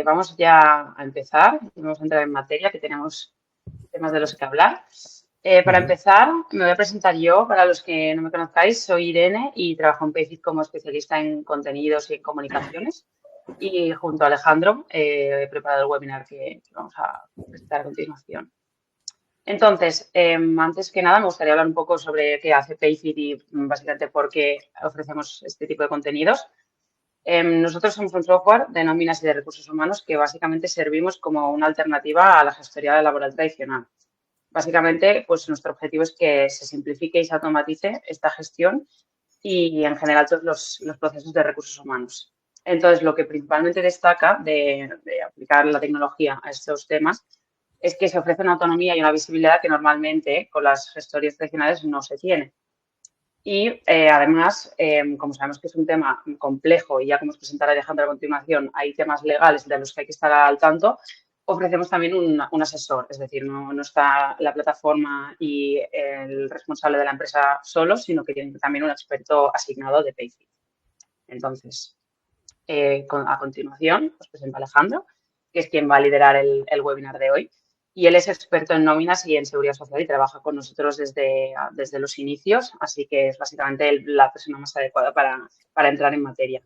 Vamos ya a empezar, vamos a entrar en materia, que tenemos temas de los que hablar. Para Ujú. empezar, me voy a presentar yo, para los que no me conozcáis, soy Irene y trabajo en Payfit como especialista en contenidos y en comunicaciones. Y junto a Alejandro he preparado el webinar que vamos a presentar a continuación. Entonces, antes que nada, me gustaría hablar un poco sobre qué hace Payfit y básicamente por qué ofrecemos este tipo de contenidos. Nosotros somos un software de nóminas y de recursos humanos que básicamente servimos como una alternativa a la gestoría laboral tradicional. Básicamente, pues nuestro objetivo es que se simplifique y se automatice esta gestión y en general todos los procesos de recursos humanos. Entonces, lo que principalmente destaca de aplicar la tecnología a estos temas es que se ofrece una autonomía y una visibilidad que normalmente con las gestorías tradicionales no se tiene. Y además, como sabemos que es un tema complejo y ya como os presentará Alejandro a continuación, hay temas legales de los que hay que estar al tanto, ofrecemos también un asesor, es decir, no está la plataforma y el responsable de la empresa solo, sino que tiene también un experto asignado de Payfit. Entonces, a continuación, os presento a Alejandro, que es quien va a liderar el webinar de hoy. Y él es experto en nóminas y en seguridad social y trabaja con nosotros desde los inicios, así que es básicamente la persona más adecuada para entrar en materia.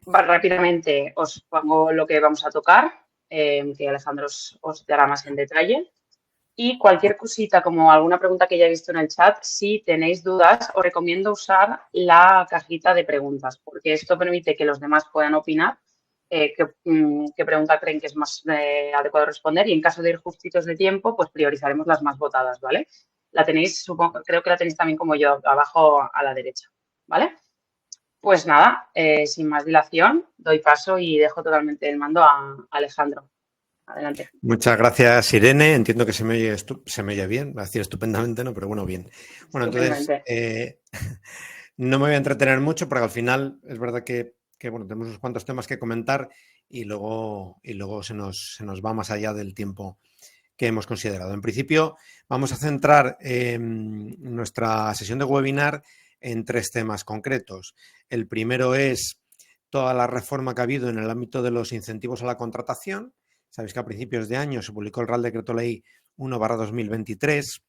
Rápidamente os pongo lo que vamos a tocar, que Alejandro os dará más en detalle. Y cualquier cosita, como alguna pregunta que ya he visto en el chat, si tenéis dudas, os recomiendo usar la cajita de preguntas, porque esto permite que los demás puedan opinar qué pregunta creen que es más adecuado responder y en caso de ir justitos de tiempo, pues priorizaremos las más votadas, ¿vale? La tenéis, supongo, creo que la tenéis también como yo, abajo a la derecha, ¿vale? Pues nada, sin más dilación, doy paso y dejo totalmente el mando a Alejandro. Adelante. Muchas gracias, Irene. Entiendo que se me oye bien, va a decir estupendamente, ¿no? Pero bueno, bien. Bueno, entonces, Estupendamente. no me voy a entretener mucho porque al final es verdad que, bueno, tenemos unos cuantos temas que comentar y luego se nos va más allá del tiempo que hemos considerado. En principio, vamos a centrar nuestra sesión de webinar en tres temas concretos. El primero es toda la reforma que ha habido en el ámbito de los incentivos a la contratación. Sabéis que a principios de año se publicó el Real Decreto Ley 1/2023,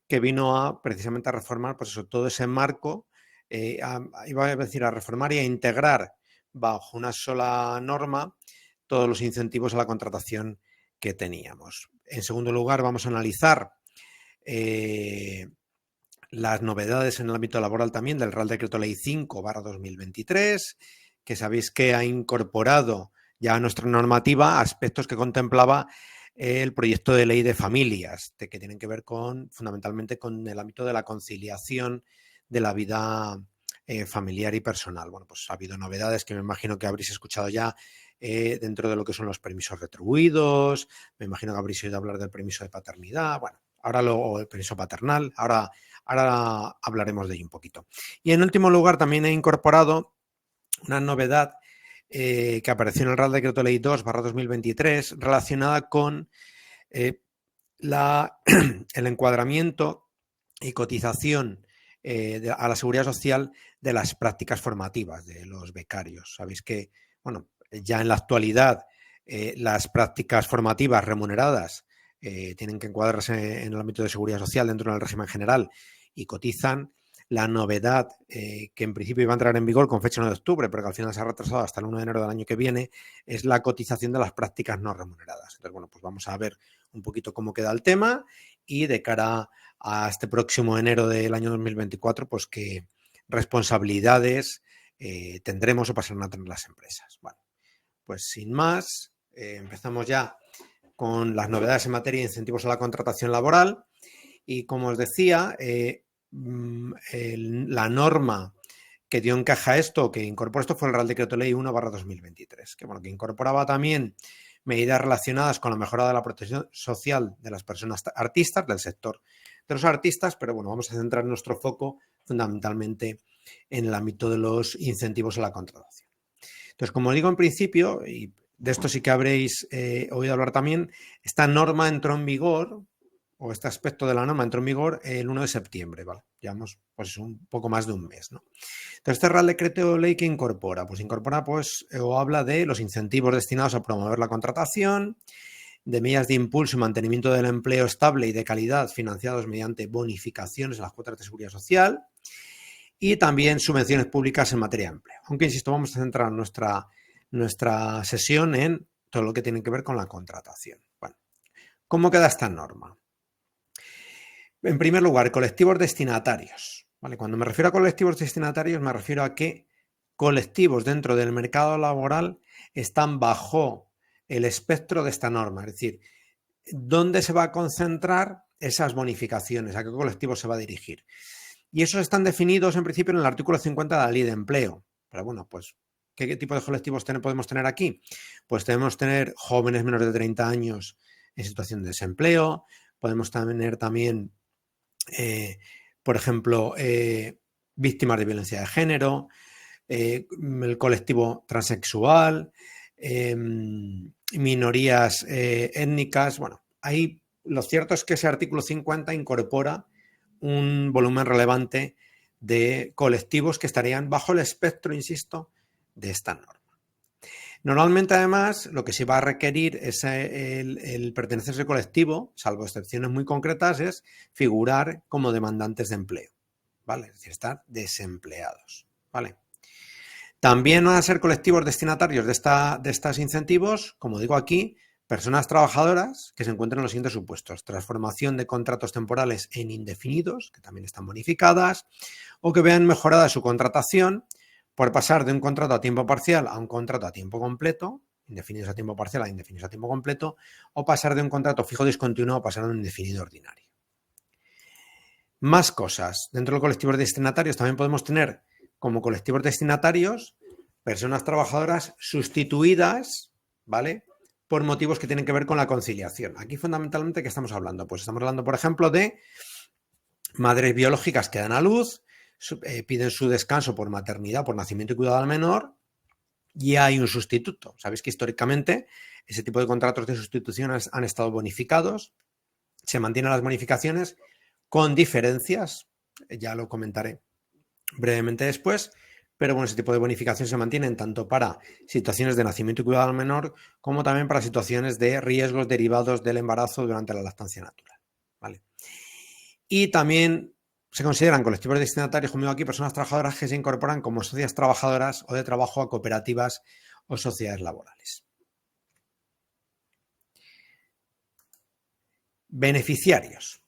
que vino precisamente a reformar pues eso, todo ese marco, iba a decir a reformar y a integrar bajo una sola norma todos los incentivos a la contratación que teníamos. En segundo lugar, vamos a analizar las novedades en el ámbito laboral también del Real Decreto Ley 5/2023, que sabéis que ha incorporado ya a nuestra normativa aspectos que contemplaba el proyecto de ley de familias, que tienen que ver fundamentalmente con el ámbito de la conciliación de la vida familiar y personal. Bueno, pues ha habido novedades que me imagino que habréis escuchado ya dentro de lo que son los permisos retribuidos, me imagino que habréis oído hablar del permiso de paternidad, bueno, o el permiso paternal, ahora hablaremos de ello un poquito. Y en último lugar, también he incorporado una novedad que apareció en el Real Decreto Ley 2/2023 relacionada con el encuadramiento y cotización a la seguridad social de las prácticas formativas de los becarios. Sabéis que, bueno, ya en la actualidad las prácticas formativas remuneradas tienen que encuadrarse en el ámbito de seguridad social dentro del régimen general y cotizan. La novedad que en principio iba a entrar en vigor con fecha 1 de octubre, pero que al final se ha retrasado hasta el 1 de enero del año que viene, es la cotización de las prácticas no remuneradas. Entonces, bueno, pues vamos a ver un poquito cómo queda el tema y de cara a este próximo enero del año 2024, pues qué responsabilidades tendremos o pasarán a tener las empresas. Bueno, pues sin más, empezamos ya con las novedades en materia de incentivos a la contratación laboral y como os decía, la norma que dio encaje a esto, que incorporó esto, fue el Real Decreto Ley 1/2023, que, bueno, que incorporaba también medidas relacionadas con la mejora de la protección social de las personas artistas, del sector de los artistas, pero bueno, vamos a centrar nuestro foco fundamentalmente en el ámbito de los incentivos a la contratación. Entonces, como digo en principio, y de esto sí que habréis oído hablar también, esta norma entró en vigor o este aspecto de la norma entró en vigor el 1 de septiembre, ¿vale? Llevamos pues un poco más de un mes, ¿no? Entonces, este Real Decreto Ley, ¿qué incorpora? Pues incorpora o habla de los incentivos destinados a promover la contratación, de medidas de impulso y mantenimiento del empleo estable y de calidad financiados mediante bonificaciones en las cuotas de seguridad social y también subvenciones públicas en materia de empleo. Aunque, insisto, vamos a centrar nuestra sesión en todo lo que tiene que ver con la contratación. Bueno, ¿cómo queda esta norma? En primer lugar, colectivos destinatarios. ¿Vale? Cuando me refiero a colectivos destinatarios, me refiero a que colectivos dentro del mercado laboral están bajo el espectro de esta norma. Es decir, ¿dónde se va a concentrar esas bonificaciones? ¿A qué colectivo se va a dirigir? Y esos están definidos en principio en el artículo 50 de la Ley de Empleo. Pero bueno, pues, ¿qué tipo de colectivos podemos tener aquí? Pues podemos tener jóvenes menores de 30 años en situación de desempleo, podemos tener también, por ejemplo, víctimas de violencia de género, el colectivo transexual, minorías étnicas. Bueno, ahí lo cierto es que ese artículo 50 incorpora un volumen relevante de colectivos que estarían bajo el espectro, insisto, de esta norma. Normalmente, además, lo que se va a requerir es el pertenecer a ese colectivo, salvo excepciones muy concretas, es figurar como demandantes de empleo, ¿vale? Es decir, estar desempleados, ¿vale? También van a ser colectivos destinatarios de estos incentivos, como digo aquí, personas trabajadoras que se encuentran en los siguientes supuestos: transformación de contratos temporales en indefinidos, que también están bonificadas, o que vean mejorada su contratación por pasar de un contrato a tiempo parcial a un contrato a tiempo completo, indefinidos a tiempo parcial a indefinidos a tiempo completo, o pasar de un contrato fijo discontinuo a pasar a un indefinido ordinario. Más cosas. Dentro de los colectivos destinatarios también podemos tener como colectivos destinatarios personas trabajadoras sustituidas, ¿vale?, por motivos que tienen que ver con la conciliación. Aquí, fundamentalmente, ¿qué estamos hablando? Pues estamos hablando, por ejemplo, de madres biológicas que dan a luz, piden su descanso por maternidad, por nacimiento y cuidado al menor, y hay un sustituto. Sabéis que históricamente ese tipo de contratos de sustitución han estado bonificados, se mantienen las bonificaciones con diferencias, ya lo comentaré brevemente después, pero bueno, ese tipo de bonificación se mantienen tanto para situaciones de nacimiento y cuidado al menor como también para situaciones de riesgos derivados del embarazo durante la lactancia natural, ¿vale? Y también se consideran colectivos destinatarios, como digo aquí, personas trabajadoras que se incorporan como socias trabajadoras o de trabajo a cooperativas o sociedades laborales. Beneficiarios,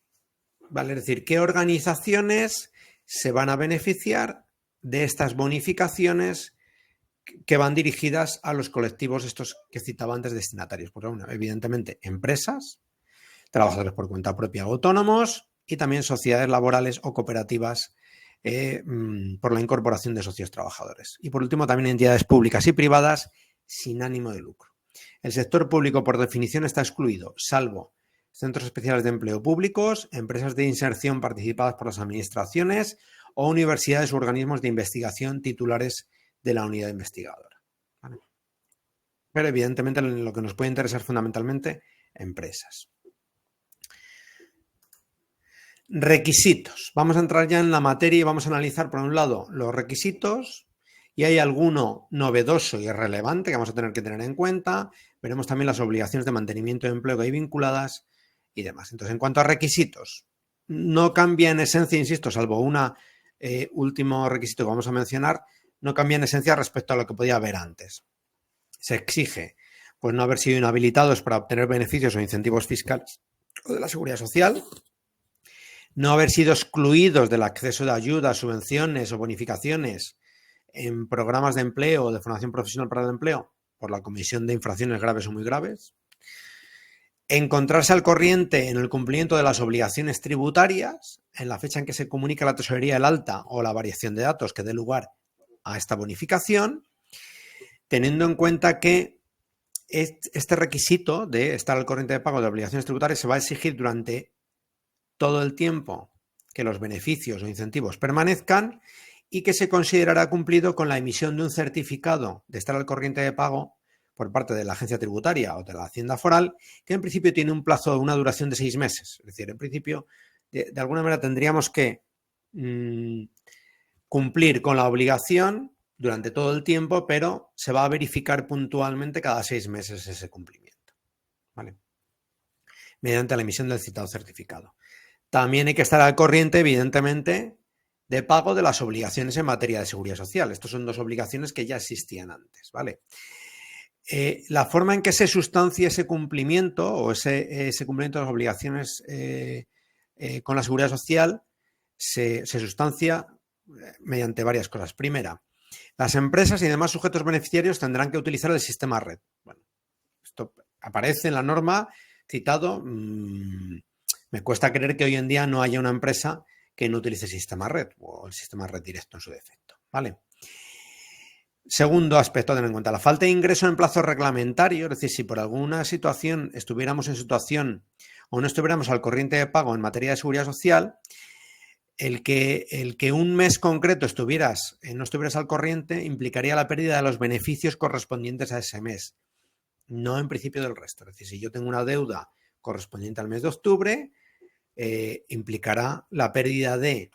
¿vale? Es decir, ¿qué organizaciones se van a beneficiar de estas bonificaciones que van dirigidas a los colectivos estos que citaba antes destinatarios? Pues bueno, evidentemente empresas, trabajadores por cuenta propia o autónomos y también sociedades laborales o cooperativas por la incorporación de socios trabajadores. Y por último también entidades públicas y privadas sin ánimo de lucro. El sector público por definición está excluido, salvo centros especiales de empleo públicos, empresas de inserción participadas por las administraciones o universidades u organismos de investigación titulares de la unidad investigadora, ¿vale? Pero evidentemente lo que nos puede interesar fundamentalmente, empresas. Requisitos. Vamos a entrar ya en la materia y vamos a analizar, por un lado, los requisitos, y hay alguno novedoso y relevante que vamos a tener que tener en cuenta. Veremos también las obligaciones de mantenimiento de empleo que hay vinculadas y demás. Entonces, en cuanto a requisitos, no cambia en esencia, insisto, salvo un último requisito que vamos a mencionar, no cambia en esencia respecto a lo que podía haber antes. Se exige pues no haber sido inhabilitados para obtener beneficios o incentivos fiscales o de la seguridad social, no haber sido excluidos del acceso de ayudas, subvenciones o bonificaciones en programas de empleo o de formación profesional para el empleo por la comisión de infracciones graves o muy graves, encontrarse al corriente en el cumplimiento de las obligaciones tributarias en la fecha en que se comunica a la tesorería el alta o la variación de datos que dé lugar a esta bonificación, teniendo en cuenta que este requisito de estar al corriente de pago de obligaciones tributarias se va a exigir durante todo el tiempo que los beneficios o incentivos permanezcan y que se considerará cumplido con la emisión de un certificado de estar al corriente de pago por parte de la agencia tributaria o de la hacienda foral, que en principio tiene un plazo, una duración de 6 meses. Es decir, en principio, de alguna manera tendríamos que cumplir con la obligación durante todo el tiempo, pero se va a verificar puntualmente cada 6 meses ese cumplimiento, ¿vale? Mediante la emisión del citado certificado. También hay que estar al corriente, evidentemente, de pago de las obligaciones en materia de seguridad social. Estas son 2 obligaciones que ya existían antes, ¿vale? La forma en que se sustancia ese cumplimiento o ese cumplimiento de las obligaciones con la seguridad social se sustancia mediante varias cosas. Primera, las empresas y demás sujetos beneficiarios tendrán que utilizar el sistema red. Bueno, esto aparece en la norma citado. Me cuesta creer que hoy en día no haya una empresa que no utilice el sistema red o el sistema red directo en su defecto, ¿vale? Segundo aspecto a tener en cuenta, la falta de ingreso en plazo reglamentario, es decir, si por alguna situación estuviéramos en situación o no estuviéramos al corriente de pago en materia de seguridad social, el que un mes concreto no estuvieras al corriente implicaría la pérdida de los beneficios correspondientes a ese mes, no en principio del resto. Es decir, si yo tengo una deuda correspondiente al mes de octubre, implicará la pérdida de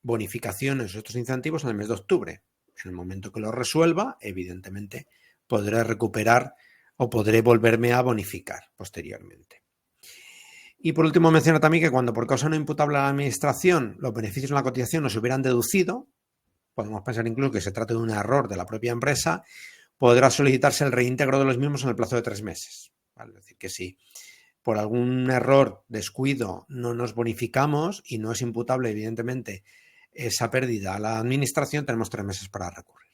bonificaciones o estos incentivos en el mes de octubre. En el momento que lo resuelva, evidentemente, podré recuperar o podré volverme a bonificar posteriormente. Y por último, menciono también que cuando por causa no imputable a la administración los beneficios en la cotización no se hubieran deducido, podemos pensar incluso que se trata de un error de la propia empresa, podrá solicitarse el reintegro de los mismos en el plazo de 3 meses. ¿Vale? Es decir, que si por algún error, descuido, no nos bonificamos y no es imputable, evidentemente, esa pérdida a la administración, tenemos 3 meses para recurrir.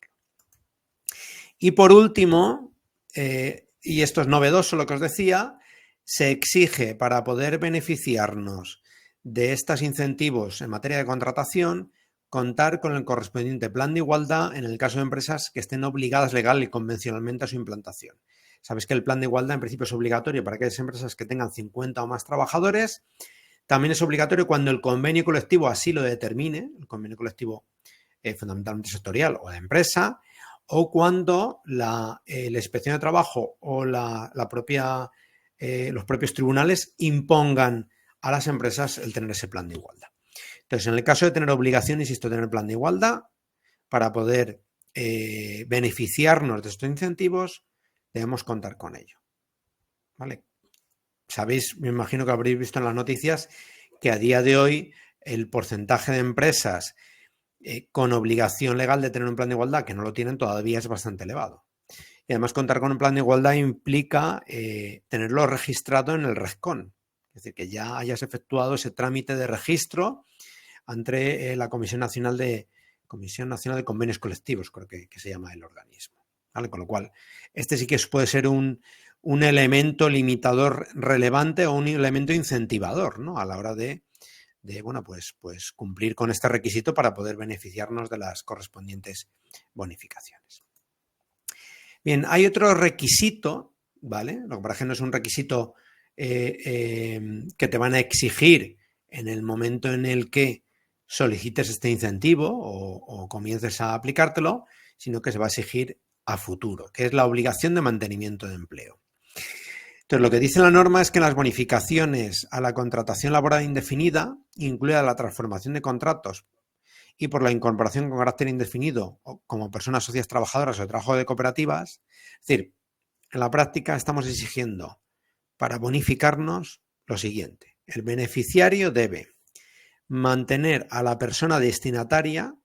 Y por último, y esto es novedoso lo que os decía, se exige para poder beneficiarnos de estos incentivos en materia de contratación contar con el correspondiente plan de igualdad en el caso de empresas que estén obligadas legal y convencionalmente a su implantación. Sabéis que el plan de igualdad en principio es obligatorio para aquellas empresas que tengan 50 o más trabajadores. También es obligatorio cuando el convenio colectivo así lo determine, el convenio colectivo fundamentalmente sectorial o de empresa, o cuando la inspección de trabajo o los propios tribunales impongan a las empresas el tener ese plan de igualdad. Entonces, en el caso de tener obligación, insisto, tener plan de igualdad, para poder beneficiarnos de estos incentivos, debemos contar con ello. ¿Vale? Sabéis, me imagino que habréis visto en las noticias que a día de hoy el porcentaje de empresas con obligación legal de tener un plan de igualdad que no lo tienen todavía es bastante elevado. Y además contar con un plan de igualdad implica tenerlo registrado en el RESCON, es decir, que ya hayas efectuado ese trámite de registro ante la Comisión Nacional de Convenios Colectivos, creo que se llama el organismo. ¿Vale? Con lo cual, este sí que puede ser un elemento limitador relevante o un elemento incentivador, ¿no? A la hora de bueno, pues cumplir con este requisito para poder beneficiarnos de las correspondientes bonificaciones. Bien, hay otro requisito, ¿vale? Lo que por ejemplo es un requisito que te van a exigir en el momento en el que solicites este incentivo o comiences a aplicártelo, sino que se va a exigir a futuro, que es la obligación de mantenimiento de empleo. Entonces, lo que dice la norma es que las bonificaciones a la contratación laboral indefinida, incluida la transformación de contratos y por la incorporación con carácter indefinido como personas socias trabajadoras o de trabajo de cooperativas, es decir, en la práctica estamos exigiendo para bonificarnos lo siguiente. El beneficiario debe mantener a la persona destinataria,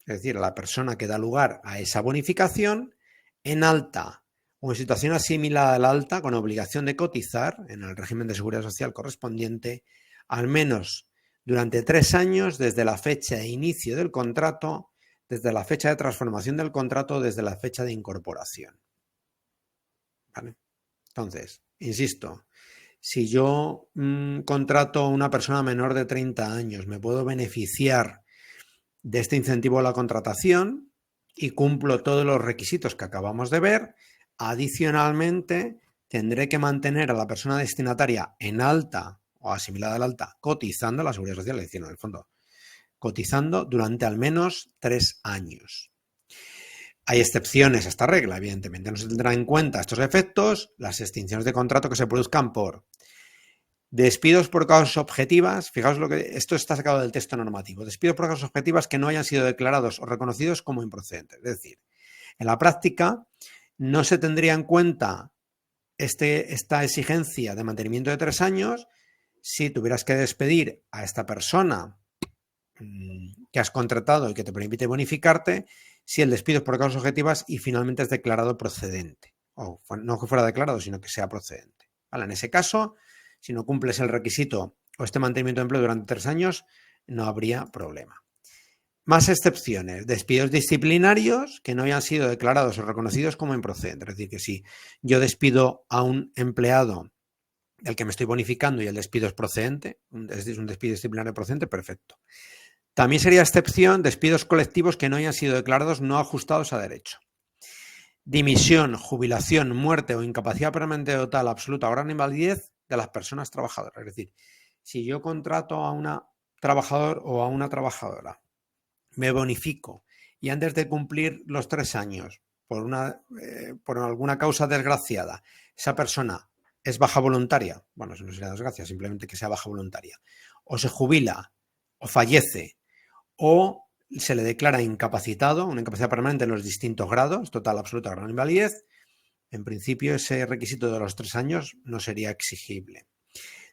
es decir, a la persona que da lugar a esa bonificación, en alta o en situación asimilada al alta con obligación de cotizar en el régimen de seguridad social correspondiente al menos durante 3 años desde la fecha de inicio del contrato, desde la fecha de transformación del contrato, desde la fecha de incorporación. ¿Vale? Entonces, insisto, si yo contrato a una persona menor de 30 años, me puedo beneficiar de este incentivo a la contratación y cumplo todos los requisitos que acabamos de ver. Adicionalmente, tendré que mantener a la persona destinataria en alta o asimilada al alta cotizando a la seguridad social, es decir, en el fondo, cotizando durante al menos 3 años. Hay excepciones a esta regla, evidentemente. No se tendrán en cuenta estos efectos, las extinciones de contrato que se produzcan por despidos por causas objetivas. Fijaos lo que esto está sacado del texto normativo. Despidos por causas objetivas que no hayan sido declarados o reconocidos como improcedentes. Es decir, en la práctica no se tendría en cuenta esta exigencia de mantenimiento de 3 años si tuvieras que despedir a esta persona que has contratado y que te permite bonificarte, si el despido es por causas objetivas y finalmente es declarado procedente. O no que fuera declarado, sino que sea procedente. ¿Vale? En ese caso, si no cumples el requisito o este mantenimiento de empleo durante 3 años, no habría problema. Más excepciones, despidos disciplinarios que no hayan sido declarados o reconocidos como improcedentes. Es decir, que si yo despido a un empleado del que me estoy bonificando y el despido es procedente, es un despido disciplinario procedente, perfecto. También sería excepción despidos colectivos que no hayan sido declarados no ajustados a derecho. Dimisión, jubilación, muerte o incapacidad permanente total, absoluta o gran invalidez de las personas trabajadoras. Es decir, si yo contrato a un trabajador o a una trabajadora, me bonifico y antes de cumplir los 3 años, por alguna causa desgraciada, esa persona es baja voluntaria, bueno, eso no sería desgracia, simplemente que sea baja voluntaria, o se jubila, o fallece, o se le declara incapacitado, una incapacidad permanente en los distintos grados, total, absoluta, gran invalidez, en principio ese requisito de los 3 años no sería exigible.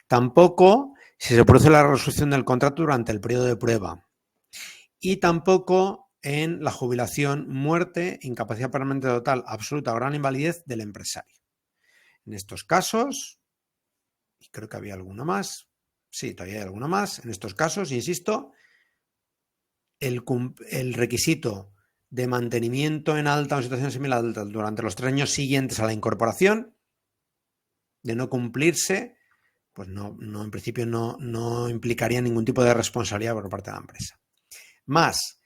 Tampoco si se produce la resolución del contrato durante el periodo de prueba. Y tampoco en la jubilación, muerte, incapacidad permanente total, absoluta o gran invalidez del empresario. En estos casos, y creo que había alguno más, sí, todavía hay alguno más, en estos casos, insisto, el requisito de mantenimiento en alta o en situación similar alta durante los 3 años siguientes a la incorporación, de no cumplirse, pues no en principio no implicaría ningún tipo de responsabilidad por parte de la empresa. Más,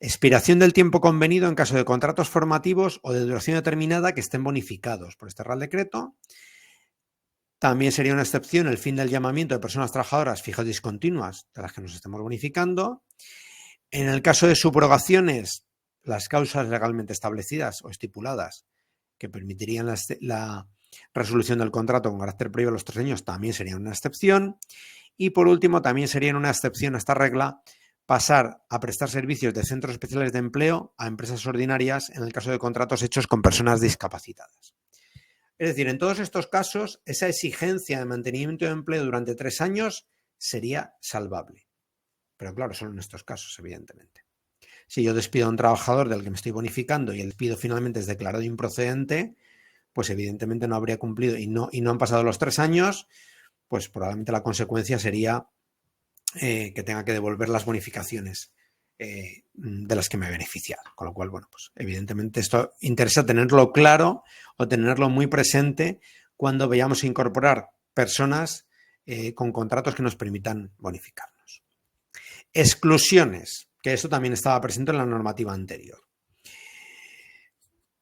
expiración del tiempo convenido en caso de contratos formativos o de duración determinada que estén bonificados por este Real Decreto. También sería una excepción el fin del llamamiento de personas trabajadoras fijas o discontinuas de las que nos estemos bonificando. En el caso de subrogaciones, las causas legalmente establecidas o estipuladas que permitirían la resolución del contrato con carácter previo a los 3 años también serían una excepción. Y por último, también serían una excepción a esta regla pasar a prestar servicios de centros especiales de empleo a empresas ordinarias en el caso de contratos hechos con personas discapacitadas. Es decir, en todos estos casos, esa exigencia de mantenimiento de empleo durante 3 años sería salvable. Pero claro, solo en estos casos, evidentemente. Si yo despido a un trabajador del que me estoy bonificando y el despido finalmente es declarado improcedente, pues evidentemente no habría cumplido y no han pasado los 3 años, pues probablemente la consecuencia sería que tenga que devolver las bonificaciones de las que me he beneficiado. Con lo cual, bueno, pues evidentemente esto interesa tenerlo claro o tenerlo muy presente cuando vayamos a incorporar personas con contratos que nos permitan bonificarnos. Exclusiones, que eso también estaba presente en la normativa anterior.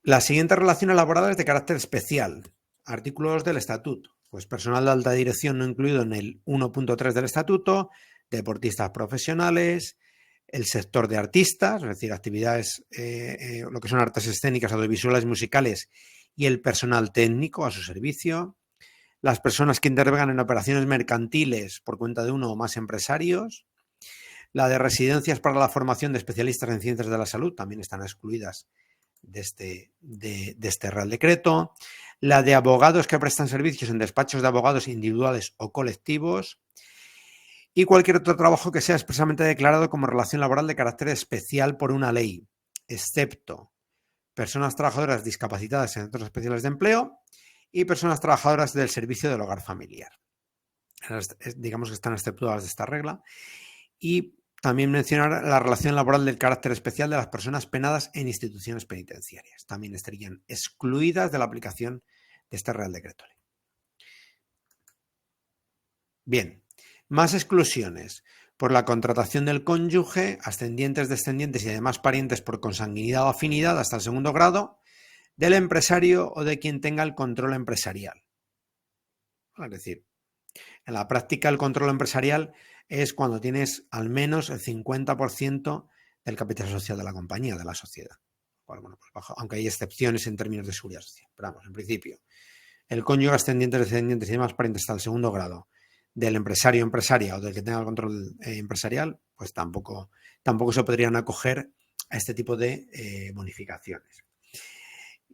La siguiente relación laboral es de carácter especial. Artículos del Estatuto. Pues personal de alta dirección no incluido en el 1.3 del Estatuto, deportistas profesionales, el sector de artistas, es decir, actividades, lo que son artes escénicas, audiovisuales, musicales y el personal técnico a su servicio, las personas que intervengan en operaciones mercantiles por cuenta de uno o más empresarios, la de residencias para la formación de especialistas en ciencias de la salud también están excluidas de este Real Decreto, la de abogados que prestan servicios en despachos de abogados individuales o colectivos y cualquier otro trabajo que sea expresamente declarado como relación laboral de carácter especial por una ley, excepto personas trabajadoras discapacitadas en centros especiales de empleo y personas trabajadoras del servicio del hogar familiar. Digamos que están exceptuadas de esta regla. Y también mencionar la relación laboral del carácter especial de las personas penadas en instituciones penitenciarias. También estarían excluidas de la aplicación de este Real Decreto Ley. Bien, más exclusiones por la contratación del cónyuge, ascendientes, descendientes y demás parientes por consanguinidad o afinidad hasta el 2º grado, del empresario o de quien tenga el control empresarial. Es decir, en la práctica el control empresarial es cuando tienes al menos el 50% del capital social de la compañía, de la sociedad. Bueno, pues aunque hay excepciones en términos de seguridad social. Pero vamos, en principio, el cónyuge, ascendientes, descendientes y demás parientes hasta el segundo grado del empresario, empresaria o del que tenga el control empresarial, pues tampoco se podrían acoger a este tipo de bonificaciones.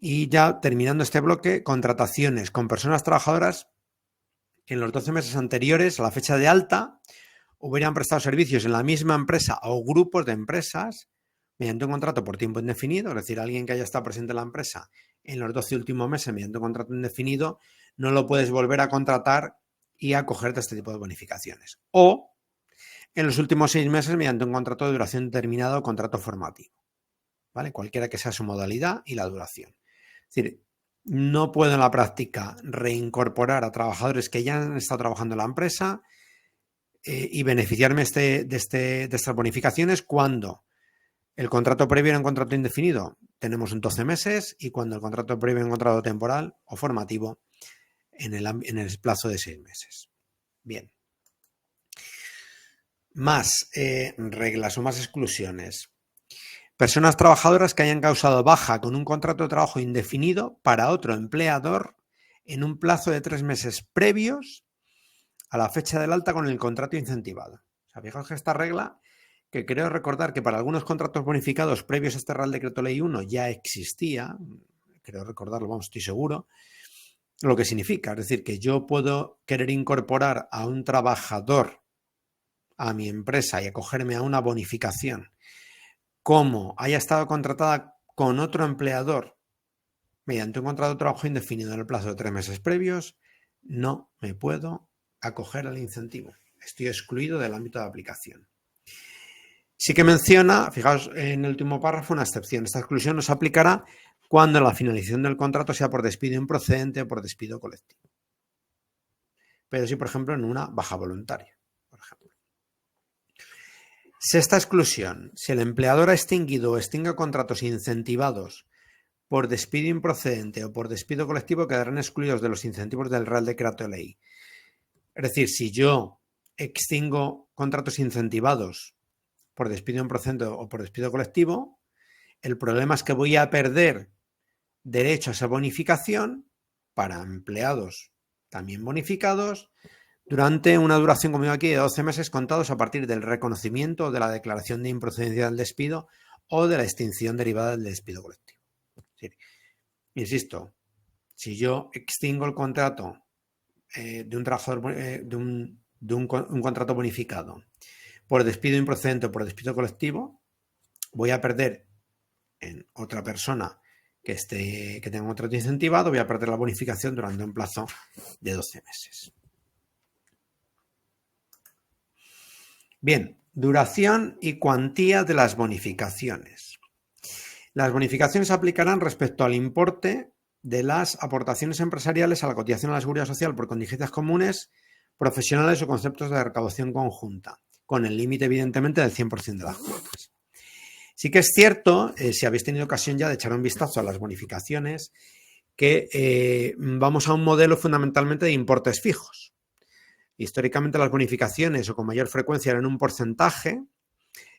Y ya terminando este bloque, contrataciones con personas trabajadoras que en los 12 meses anteriores a la fecha de alta hubieran prestado servicios en la misma empresa o grupos de empresas mediante un contrato por tiempo indefinido, es decir, alguien que haya estado presente en la empresa en los 12 últimos meses mediante un contrato indefinido, no lo puedes volver a contratar y acogerte a este tipo de bonificaciones. O en los últimos 6 meses mediante un contrato de duración determinada o contrato formativo, ¿vale? Cualquiera que sea su modalidad y la duración. Es decir, no puedo en la práctica reincorporar a trabajadores que ya han estado trabajando en la empresa y beneficiarme de estas bonificaciones cuando el contrato previo era un contrato indefinido, tenemos en 12 meses, y cuando el contrato previo era un contrato temporal o formativo, en el plazo de 6 meses. Bien. Más reglas o más exclusiones. Personas trabajadoras que hayan causado baja con un contrato de trabajo indefinido para otro empleador en un plazo de 3 meses previos a la fecha del alta con el contrato incentivado. O sea, fijaos que esta regla, que creo recordar que para algunos contratos bonificados previos a este Real Decreto Ley 1 ya existía, creo recordarlo, vamos, estoy seguro, lo que significa, es decir, que yo puedo querer incorporar a un trabajador a mi empresa y acogerme a una bonificación como haya estado contratada con otro empleador mediante un contrato de trabajo indefinido en el plazo de 3 meses previos, no me puedo acoger al incentivo. Estoy excluido del ámbito de aplicación. Sí que menciona, fijaos en el último párrafo, una excepción. Esta exclusión no se aplicará cuando la finalización del contrato sea por despido improcedente o por despido colectivo. Pero sí, por ejemplo, en una baja voluntaria, por ejemplo. Sexta exclusión. Si el empleador ha extinguido o extingue contratos incentivados por despido improcedente o por despido colectivo, quedarán excluidos de los incentivos del Real Decreto Ley. Es decir, si yo extingo contratos incentivados por despido improcedente o por despido colectivo, el problema es que voy a perder derecho a esa bonificación para empleados también bonificados durante una duración, como digo aquí, de 12 meses contados a partir del reconocimiento de la declaración de improcedencia del despido o de la extinción derivada del despido colectivo. Sí. Insisto, si yo extingo el contrato de un trabajador, un contrato bonificado por despido improcedente o por despido colectivo, voy a perder en otra persona que tenga un contrato incentivado, voy a perder la bonificación durante un plazo de 12 meses. Bien, duración y cuantía de las bonificaciones. Las bonificaciones se aplicarán respecto al importe de las aportaciones empresariales a la cotización a la Seguridad Social por contingencias comunes, profesionales o conceptos de recaudación conjunta, con el límite, evidentemente, del 100% de las cuotas. Sí que es cierto, si habéis tenido ocasión ya de echar un vistazo a las bonificaciones, que vamos a un modelo fundamentalmente de importes fijos. Históricamente las bonificaciones o con mayor frecuencia eran un porcentaje,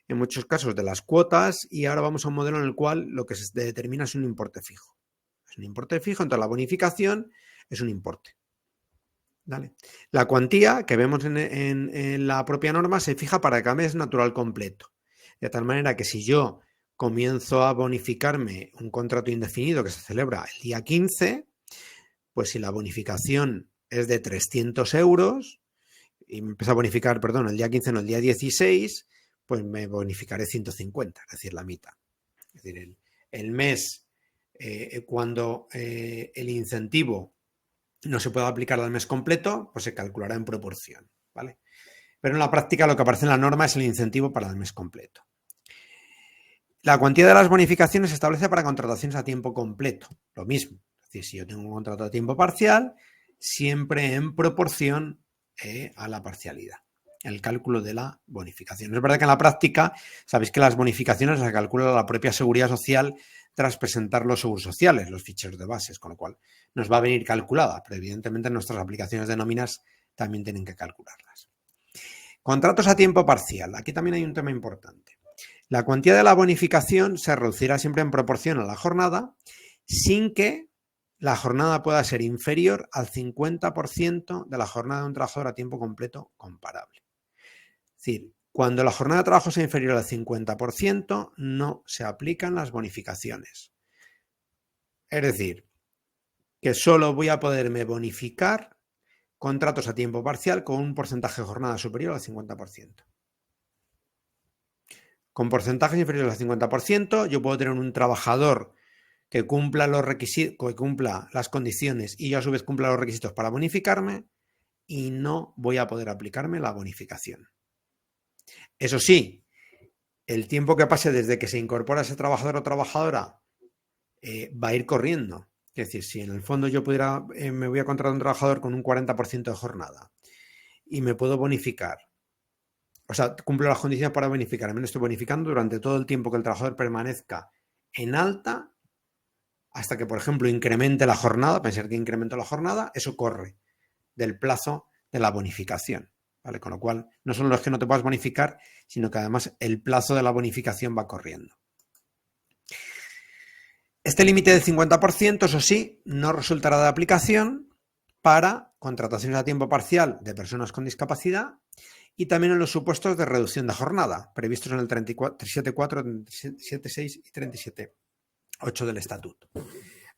en muchos casos de las cuotas, y ahora vamos a un modelo en el cual lo que se determina es un importe fijo. Es un importe fijo, entonces la bonificación es un importe. ¿Vale? La cuantía que vemos en la propia norma se fija para cada mes natural completo. De tal manera que si yo comienzo a bonificarme un contrato indefinido que se celebra el día 15, pues si la bonificación es de 300 euros y me empieza a bonificar, perdón, el día 15 no, el día 16, pues me bonificaré 150, es decir, la mitad. Es decir, el mes cuando el incentivo no se puede aplicar al mes completo, pues se calculará en proporción, ¿vale? Pero en la práctica lo que aparece en la norma es el incentivo para el mes completo. La cuantía de las bonificaciones se establece para contrataciones a tiempo completo, lo mismo. Es decir, si yo tengo un contrato a tiempo parcial, siempre en proporción a la parcialidad, el cálculo de la bonificación. Es verdad que en la práctica sabéis que las bonificaciones las calcula la propia Seguridad Social tras presentar los seguros sociales, los ficheros de bases, con lo cual nos va a venir calculada, pero evidentemente nuestras aplicaciones de nóminas también tienen que calcularlas. Contratos a tiempo parcial. Aquí también hay un tema importante. La cuantía de la bonificación se reducirá siempre en proporción a la jornada, sin que la jornada pueda ser inferior al 50% de la jornada de un trabajador a tiempo completo comparable. Es decir, cuando la jornada de trabajo sea inferior al 50%, no se aplican las bonificaciones. Es decir, que solo voy a poderme bonificar contratos a tiempo parcial con un porcentaje de jornada superior al 50%. Con porcentajes inferiores al 50%, yo puedo tener un trabajador que cumpla los requisitos, que cumpla las condiciones y yo a su vez cumpla los requisitos para bonificarme y no voy a poder aplicarme la bonificación. Eso sí, el tiempo que pase desde que se incorpora ese trabajador o trabajadora va a ir corriendo. Es decir, si en el fondo yo pudiera, me voy a contratar a un trabajador con un 40% de jornada y me puedo bonificar, o sea, cumplo las condiciones para bonificarme, me estoy bonificando durante todo el tiempo que el trabajador permanezca en alta, hasta que, por ejemplo, incremente la jornada, pensar que incremento la jornada, eso corre del plazo de la bonificación, ¿vale? Con lo cual, no solo es que no te puedas bonificar, sino que además el plazo de la bonificación va corriendo. Este límite del 50%, eso sí, no resultará de aplicación para contrataciones a tiempo parcial de personas con discapacidad y también en los supuestos de reducción de jornada, previstos en el 37.4, 37.6 y 37.8 del Estatuto.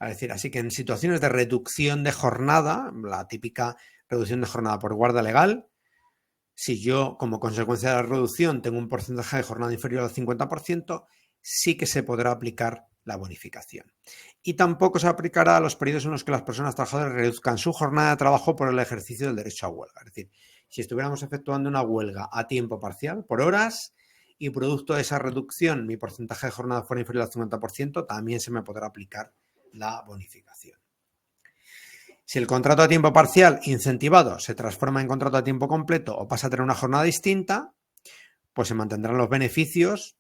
Es decir, así que en situaciones de reducción de jornada, la típica reducción de jornada por guarda legal, si yo como consecuencia de la reducción tengo un porcentaje de jornada inferior al 50%, sí que se podrá aplicar la bonificación. Y tampoco se aplicará a los periodos en los que las personas trabajadoras reduzcan su jornada de trabajo por el ejercicio del derecho a huelga. Es decir, si estuviéramos efectuando una huelga a tiempo parcial por horas y producto de esa reducción mi porcentaje de jornada fuera inferior al 50%, también se me podrá aplicar la bonificación. Si el contrato a tiempo parcial incentivado se transforma en contrato a tiempo completo o pasa a tener una jornada distinta, pues se mantendrán los beneficios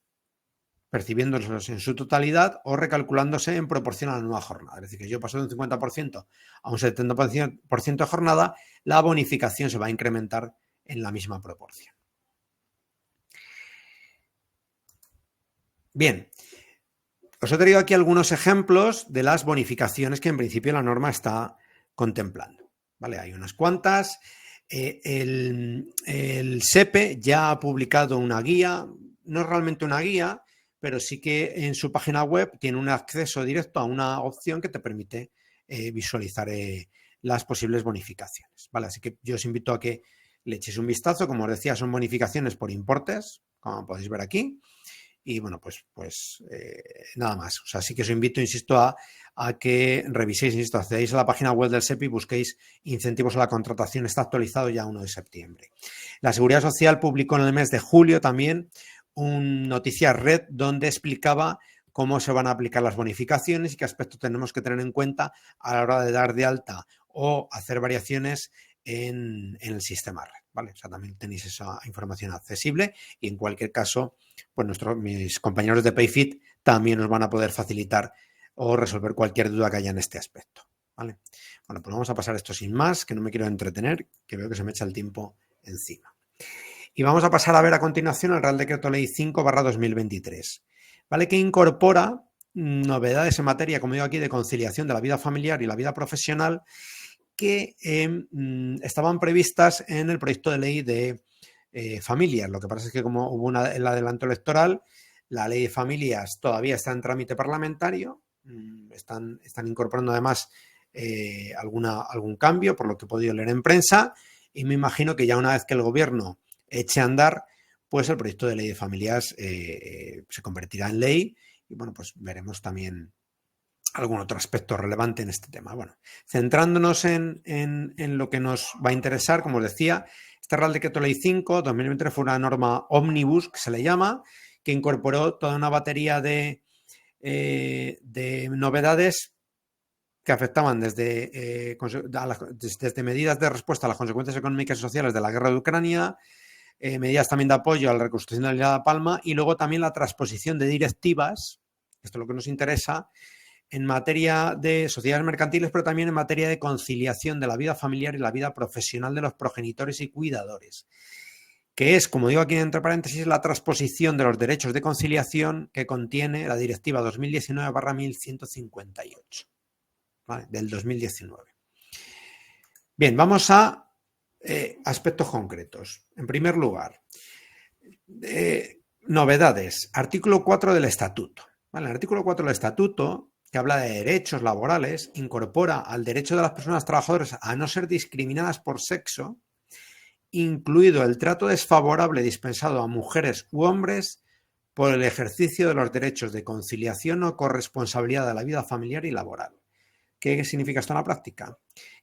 percibiéndolos en su totalidad o recalculándose en proporción a la nueva jornada. Es decir, que yo paso de un 50% a un 70% de jornada, la bonificación se va a incrementar en la misma proporción. Bien, os he traído aquí algunos ejemplos de las bonificaciones que en principio la norma está contemplando. ¿Vale? Hay unas cuantas. El SEPE ya ha publicado una guía, no es realmente una guía, pero sí que en su página web tiene un acceso directo a una opción que te permite visualizar las posibles bonificaciones. ¿Vale? Así que yo os invito a que le echéis un vistazo. Como os decía, son bonificaciones por importes, como podéis ver aquí. Y bueno, pues nada más. O sea, sí que os invito, insisto, a que reviséis, insisto, accedéis a la página web del SEPE y busquéis incentivos a la contratación. Está actualizado ya 1 de septiembre. La Seguridad Social publicó en el mes de julio también un Noticias Red donde explicaba cómo se van a aplicar las bonificaciones y qué aspectos tenemos que tener en cuenta a la hora de dar de alta o hacer variaciones en el sistema red, ¿vale? O sea, también tenéis esa información accesible y en cualquier caso, pues mis compañeros de Payfit también nos van a poder facilitar o resolver cualquier duda que haya en este aspecto, ¿vale? Bueno, pues vamos a pasar esto sin más, que no me quiero entretener, que veo que se me echa el tiempo encima. Y vamos a pasar a ver a continuación el Real Decreto Ley 5/2023, ¿vale? Que incorpora novedades en materia, como digo aquí, de conciliación de la vida familiar y la vida profesional que estaban previstas en el proyecto de ley de familias. Lo que pasa es que como hubo el adelanto electoral, la ley de familias todavía está en trámite parlamentario, están incorporando además algún cambio, por lo que he podido leer en prensa, y me imagino que ya una vez que el gobierno eche a andar, pues el proyecto de ley de familias se convertirá en ley y bueno, pues veremos también algún otro aspecto relevante en este tema. Bueno, centrándonos en lo que nos va a interesar, como os decía, este Real Decreto Ley 5/2023 fue una norma ómnibus, que se le llama, que incorporó toda una batería de novedades que afectaban desde medidas de respuesta a las consecuencias económicas y sociales de la guerra de Ucrania, medidas también de apoyo a la reconstrucción de la isla de Palma y luego también la transposición de directivas, esto es lo que nos interesa, en materia de sociedades mercantiles, pero también en materia de conciliación de la vida familiar y la vida profesional de los progenitores y cuidadores. que es, como digo aquí entre paréntesis, la transposición de los derechos de conciliación que contiene la Directiva 2019/1158, ¿vale? Del 2019. Bien, vamos a aspectos concretos. En primer lugar, novedades. Artículo 4 del Estatuto. ¿Vale? El artículo 4 del Estatuto, que habla de derechos laborales, incorpora al derecho de las personas trabajadoras a no ser discriminadas por sexo, incluido el trato desfavorable dispensado a mujeres u hombres por el ejercicio de los derechos de conciliación o corresponsabilidad de la vida familiar y laboral. ¿Qué significa esto en la práctica?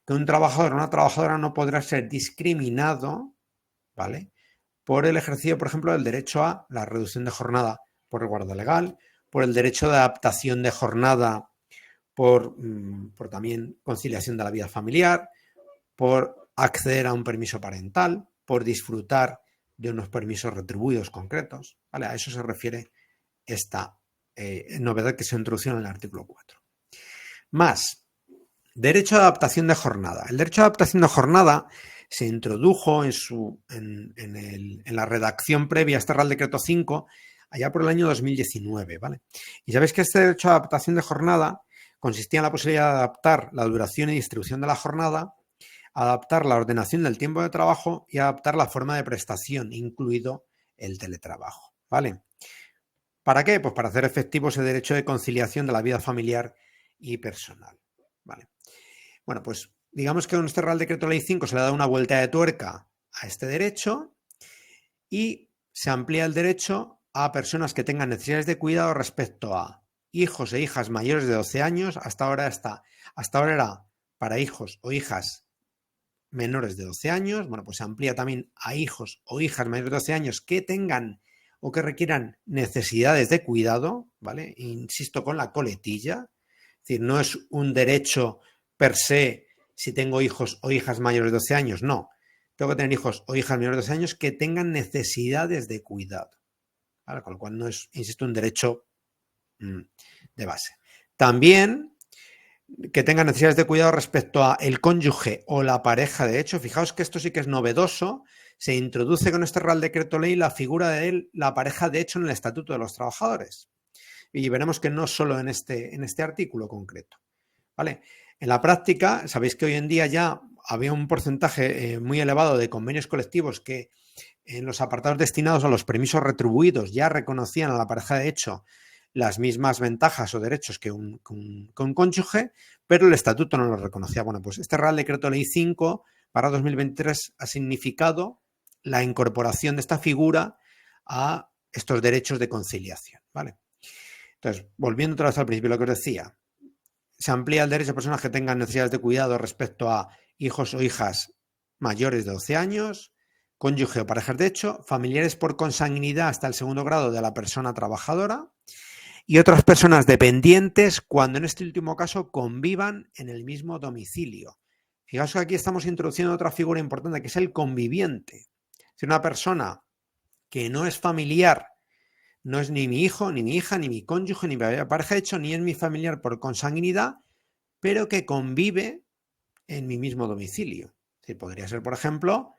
Que un trabajador o una trabajadora no podrá ser discriminado, ¿vale?, por el ejercicio, por ejemplo, del derecho a la reducción de jornada por resguardo legal, por el derecho de adaptación de jornada por también conciliación de la vida familiar, por acceder a un permiso parental, por disfrutar de unos permisos retribuidos concretos, ¿vale? A eso se refiere esta novedad que se introdujo en el artículo 4. Más, derecho de adaptación de jornada. El derecho de adaptación de jornada se introdujo en la redacción previa a este Real Decreto 5 allá por el año 2019, ¿vale? Y sabéis que este derecho de adaptación de jornada consistía en la posibilidad de adaptar la duración y distribución de la jornada, adaptar la ordenación del tiempo de trabajo y adaptar la forma de prestación, incluido el teletrabajo, ¿vale? ¿Para qué? Pues para hacer efectivo ese derecho de conciliación de la vida familiar y personal, ¿vale? Bueno, pues digamos que con este Real Decreto Ley 5 se le da una vuelta de tuerca a este derecho y se amplía el derecho a personas que tengan necesidades de cuidado respecto a hijos e hijas mayores de 12 años. Hasta ahora era para hijos o hijas menores de 12 años. Bueno, pues se amplía también a hijos o hijas mayores de 12 años que tengan o que requieran necesidades de cuidado, ¿vale? Insisto con la coletilla. Es decir, no es un derecho per se si tengo hijos o hijas mayores de 12 años, no. Tengo que tener hijos o hijas menores de 12 años que tengan necesidades de cuidado, ¿vale? Con lo cual no es, insisto, un derecho de base. También que tengan necesidades de cuidado respecto a el cónyuge o la pareja de hecho. Fijaos que esto sí que es novedoso. Se introduce con este Real Decreto Ley la figura de la pareja de hecho en el Estatuto de los Trabajadores. Y veremos que no solo en este artículo concreto, ¿vale? En la práctica, sabéis que hoy en día ya había un porcentaje muy elevado de convenios colectivos que en los apartados destinados a los permisos retribuidos ya reconocían a la pareja de hecho las mismas ventajas o derechos que un cónyuge, pero el estatuto no lo reconocía. Bueno, pues este Real Decreto Ley 5 para 2023 ha significado la incorporación de esta figura a estos derechos de conciliación, ¿vale? Entonces, volviendo otra vez al principio, lo que os decía, se amplía el derecho a personas que tengan necesidades de cuidado respecto a hijos o hijas mayores de 12 años, cónyuge o parejas de hecho, familiares por consanguinidad hasta el segundo grado de la persona trabajadora y otras personas dependientes cuando en este último caso convivan en el mismo domicilio. Fijaos que aquí estamos introduciendo otra figura importante que es el conviviente. Es una persona que no es familiar, no es ni mi hijo, ni mi hija, ni mi cónyuge, ni mi pareja de hecho, ni es mi familiar por consanguinidad, pero que en mi mismo domicilio. Es decir, podría ser, por ejemplo,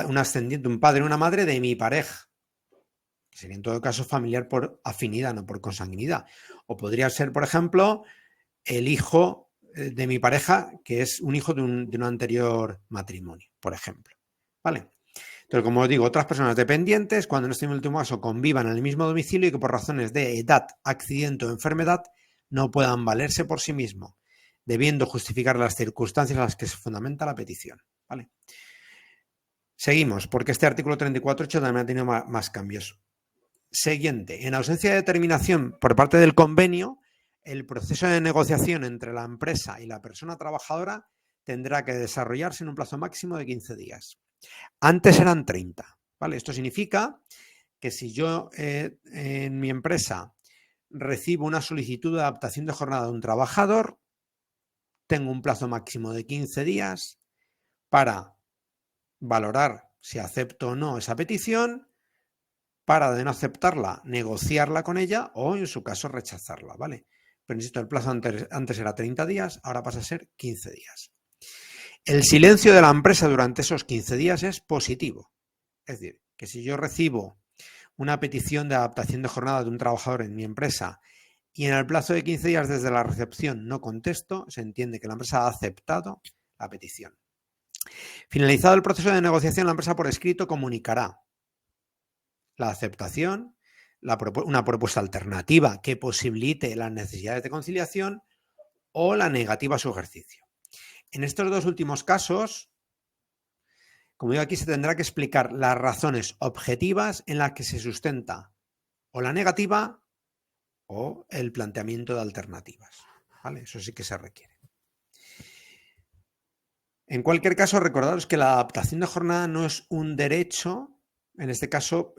un ascendiente, un padre o una madre de mi pareja, que sería en todo caso familiar por afinidad, no por consanguinidad. O podría ser, por ejemplo, el hijo de mi pareja, que es un hijo de un anterior matrimonio, por ejemplo, ¿vale? Entonces, como os digo, otras personas dependientes, cuando en este último caso convivan en el mismo domicilio y que por razones de edad, accidente o enfermedad no puedan valerse por sí mismo, debiendo justificar las circunstancias en las que se fundamenta la petición, ¿vale? Seguimos, porque este artículo 34.8 también ha tenido más cambios. Siguiente, en ausencia de determinación por parte del convenio, el proceso de negociación entre la empresa y la persona trabajadora tendrá que desarrollarse en un plazo máximo de 15 días. Antes eran 30, ¿vale? Esto significa que si yo en mi empresa recibo una solicitud de adaptación de jornada de un trabajador, tengo un plazo máximo de 15 días para valorar si acepto o no esa petición, para de no aceptarla, negociarla con ella o en su caso rechazarla, ¿vale? Pero insisto, el plazo antes era 30 días, ahora pasa a ser 15 días. El silencio de la empresa durante esos 15 días es positivo. Es decir, que si yo recibo una petición de adaptación de jornada de un trabajador en mi empresa y en el plazo de 15 días desde la recepción no contesto, se entiende que la empresa ha aceptado la petición. Finalizado el proceso de negociación, la empresa por escrito comunicará la aceptación, una propuesta alternativa que posibilite las necesidades de conciliación o la negativa a su ejercicio. En estos dos últimos casos, como digo aquí, se tendrá que explicar las razones objetivas en las que se sustenta o la negativa o el planteamiento de alternativas. ¿Vale? Eso sí que se requiere. En cualquier caso, recordaros que la adaptación de jornada no es un derecho, en este caso,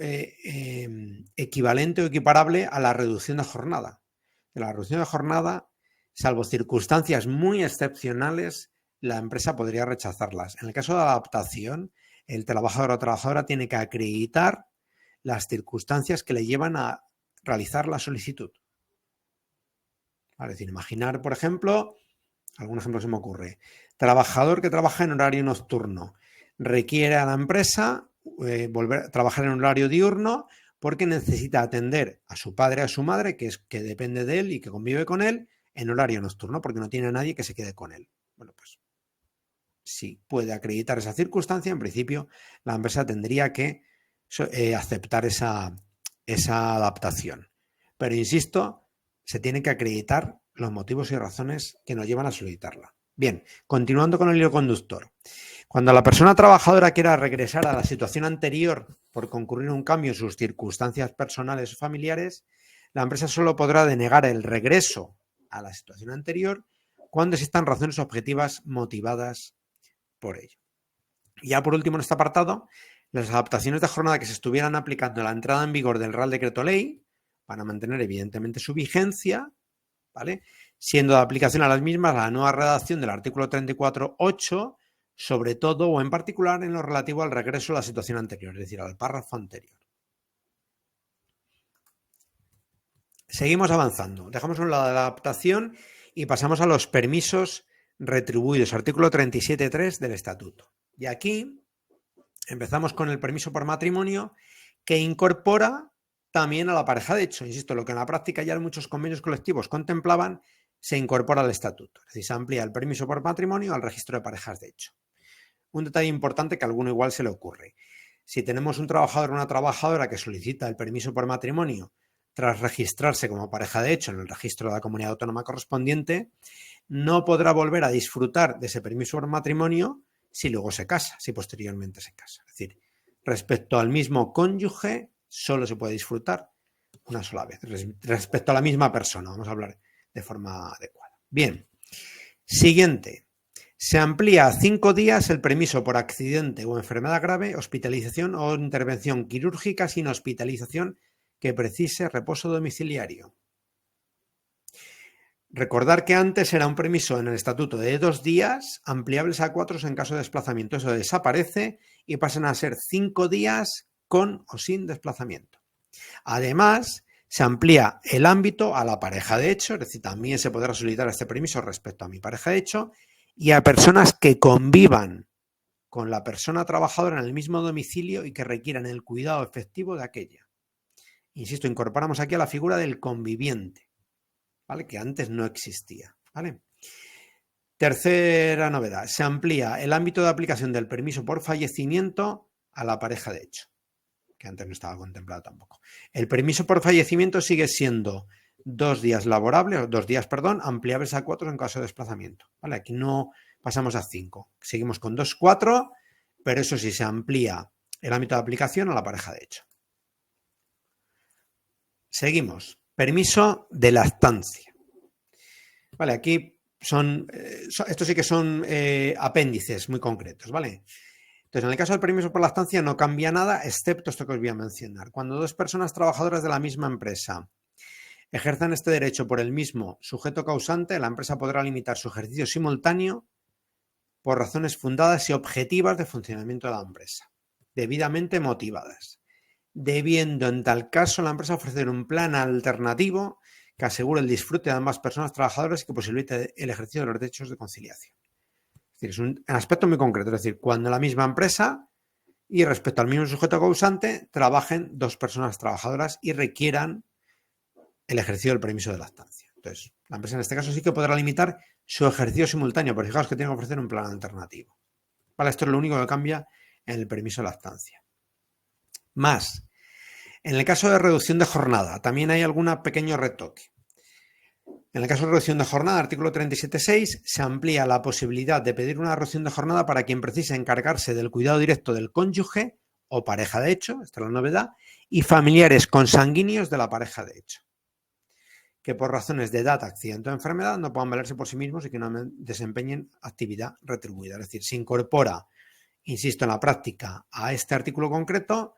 equivalente o equiparable a la reducción de jornada. La reducción de jornada, salvo circunstancias muy excepcionales, la empresa podría rechazarlas. En el caso de la adaptación, el trabajador o trabajadora tiene que acreditar las circunstancias que le llevan a realizar la solicitud. Es decir, imaginar, por ejemplo, algún ejemplo se me ocurre, trabajador que trabaja en horario nocturno, requiere a la empresa volver a trabajar en horario diurno porque necesita atender a su padre o a su madre, que depende de él y que convive con él, en horario nocturno, porque no tiene a nadie que se quede con él. Bueno, pues si puede acreditar esa circunstancia, en principio la empresa tendría que aceptar esa adaptación. Pero insisto, se tienen que acreditar los motivos y razones que nos llevan a solicitarla. Bien, continuando con el hilo conductor. Cuando la persona trabajadora quiera regresar a la situación anterior por concurrir un cambio en sus circunstancias personales o familiares, la empresa solo podrá denegar el regreso a la situación anterior cuando existan razones objetivas motivadas por ello. Y ya por último en este apartado, las adaptaciones de jornada que se estuvieran aplicando a la entrada en vigor del Real Decreto Ley van a mantener evidentemente su vigencia, ¿vale? Siendo de aplicación a las mismas la nueva redacción del artículo 34.8, sobre todo o en particular en lo relativo al regreso a la situación anterior, es decir, al párrafo anterior. Seguimos avanzando. Dejamos a un lado la adaptación y pasamos a los permisos retribuidos, artículo 37.3 del Estatuto. Y aquí empezamos con el permiso por matrimonio, que incorpora también a la pareja de hecho. Insisto, lo que en la práctica ya muchos convenios colectivos contemplaban, se incorpora al Estatuto. Es decir, se amplía el permiso por matrimonio al registro de parejas de hecho. Un detalle importante que a alguno igual se le ocurre. Si tenemos un trabajador o una trabajadora que solicita el permiso por matrimonio tras registrarse como pareja de hecho en el registro de la comunidad autónoma correspondiente, no podrá volver a disfrutar de ese permiso por matrimonio si luego se casa, si posteriormente se casa. Es decir, respecto al mismo cónyuge, solo se puede disfrutar una sola vez. Respecto a la misma persona, vamos a hablar de forma adecuada. Bien, siguiente. Se amplía a 5 días el permiso por accidente o enfermedad grave, hospitalización o intervención quirúrgica sin hospitalización que precise reposo domiciliario. Recordar que antes era un permiso en el estatuto de 2 días, ampliables a 4 en caso de desplazamiento. Eso desaparece y pasan a ser 5 días con o sin desplazamiento. Además, se amplía el ámbito a la pareja de hecho, es decir, también se podrá solicitar este permiso respecto a mi pareja de hecho y a personas que convivan con la persona trabajadora en el mismo domicilio y que requieran el cuidado efectivo de aquella. Insisto, incorporamos aquí a la figura del conviviente, ¿vale? Que antes no existía, ¿vale? Tercera novedad, se amplía el ámbito de aplicación del permiso por fallecimiento a la pareja de hecho, que antes no estaba contemplado tampoco. El permiso por fallecimiento sigue siendo 2 días laborables, 2 días, ampliables a 4 en caso de desplazamiento, ¿vale? Aquí no pasamos a 5, seguimos con 2, 4, pero eso sí, se amplía el ámbito de aplicación a la pareja de hecho. Seguimos. Permiso de lactancia. Vale, aquí estos sí que son apéndices muy concretos, ¿vale? Entonces, en el caso del permiso por lactancia no cambia nada, excepto esto que os voy a mencionar. Cuando 2 personas trabajadoras de la misma empresa ejerzan este derecho por el mismo sujeto causante, la empresa podrá limitar su ejercicio simultáneo por razones fundadas y objetivas de funcionamiento de la empresa, debidamente motivadas, debiendo en tal caso la empresa ofrecer un plan alternativo que asegure el disfrute de ambas personas trabajadoras y que posibilite el ejercicio de los derechos de conciliación. Es decir, es un aspecto muy concreto, es decir, cuando la misma empresa y respecto al mismo sujeto causante trabajen 2 personas trabajadoras y requieran el ejercicio del permiso de lactancia. Entonces, la empresa en este caso sí que podrá limitar su ejercicio simultáneo, pero fijaos que tiene que ofrecer un plan alternativo. Vale, esto es lo único que cambia en el permiso de lactancia. Más, en el caso de reducción de jornada, también hay algún pequeño retoque. En el caso de reducción de jornada, artículo 37.6, se amplía la posibilidad de pedir una reducción de jornada para quien precise encargarse del cuidado directo del cónyuge o pareja de hecho, esta es la novedad, y familiares consanguíneos de la pareja de hecho, que por razones de edad, accidente o enfermedad no puedan valerse por sí mismos y que no desempeñen actividad retribuida. Es decir, se incorpora, insisto, en la práctica a este artículo concreto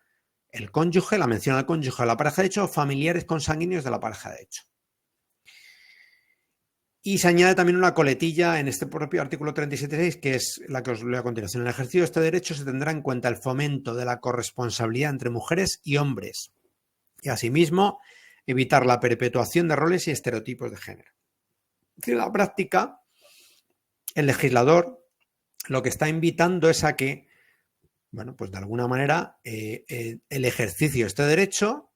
el cónyuge, la mención al cónyuge de la pareja de hecho o familiares consanguíneos de la pareja de hecho. Y se añade también una coletilla en este propio artículo 37.6, que es la que os leo a continuación. En el ejercicio de este derecho se tendrá en cuenta el fomento de la corresponsabilidad entre mujeres y hombres y, asimismo, evitar la perpetuación de roles y estereotipos de género. Es decir, en la práctica, el legislador lo que está invitando es a que, bueno, pues de alguna manera, el ejercicio de este derecho,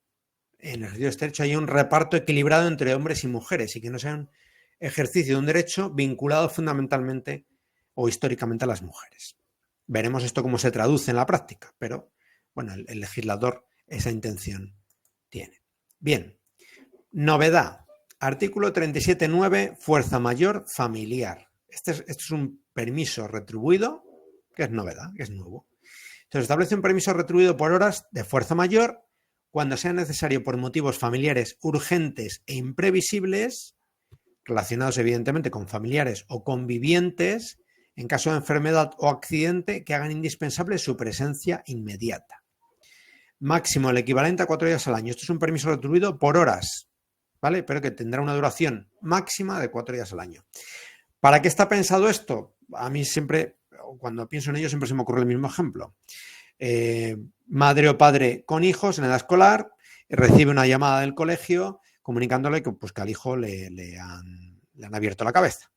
en el ejercicio de este derecho hay un reparto equilibrado entre hombres y mujeres y que no sea un ejercicio de un derecho vinculado fundamentalmente o históricamente a las mujeres. Veremos esto cómo se traduce en la práctica, pero bueno, el legislador esa intención tiene. Bien, novedad. Artículo 37.9, fuerza mayor familiar. Este es un permiso retribuido, que es novedad, que es nuevo. Entonces establece un permiso retribuido por horas de fuerza mayor cuando sea necesario por motivos familiares urgentes e imprevisibles, relacionados evidentemente con familiares o convivientes, en caso de enfermedad o accidente que hagan indispensable su presencia inmediata. Máximo el equivalente a 4 días al año. Esto es un permiso retribuido por horas, ¿vale? Pero que tendrá una duración máxima de 4 días al año. ¿Para qué está pensado esto? A mí siempre, cuando pienso en ello, siempre se me ocurre el mismo ejemplo. Madre o padre con hijos en edad escolar, recibe una llamada del colegio comunicándole que, pues, que al hijo le han abierto la cabeza,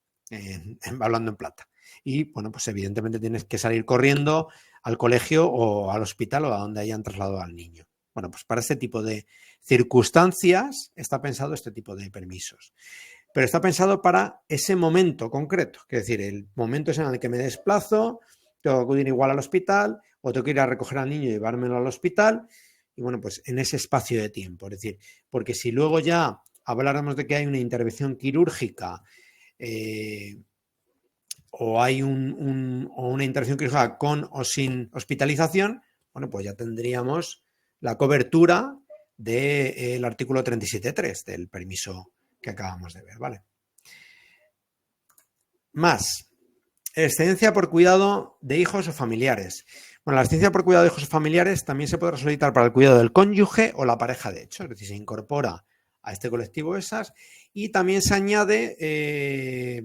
hablando en plata. Y, bueno, pues evidentemente tienes que salir corriendo al colegio o al hospital o a donde hayan trasladado al niño. Bueno, pues para este tipo de circunstancias está pensado este tipo de permisos. Pero está pensado para ese momento concreto, es decir, el momento es en el que me desplazo, tengo que acudir igual al hospital o tengo que ir a recoger al niño y llevármelo al hospital. Y bueno, pues en ese espacio de tiempo. Es decir, porque si luego ya habláramos de que hay una intervención quirúrgica o hay una intervención quirúrgica con o sin hospitalización, bueno, pues ya tendríamos la cobertura del artículo 37.3 del permiso que acabamos de ver, ¿vale? Más, excedencia por cuidado de hijos o familiares. Bueno, la excedencia por cuidado de hijos o familiares también se podrá solicitar para el cuidado del cónyuge o la pareja de hecho, es decir, se incorpora a este colectivo esas y también se añade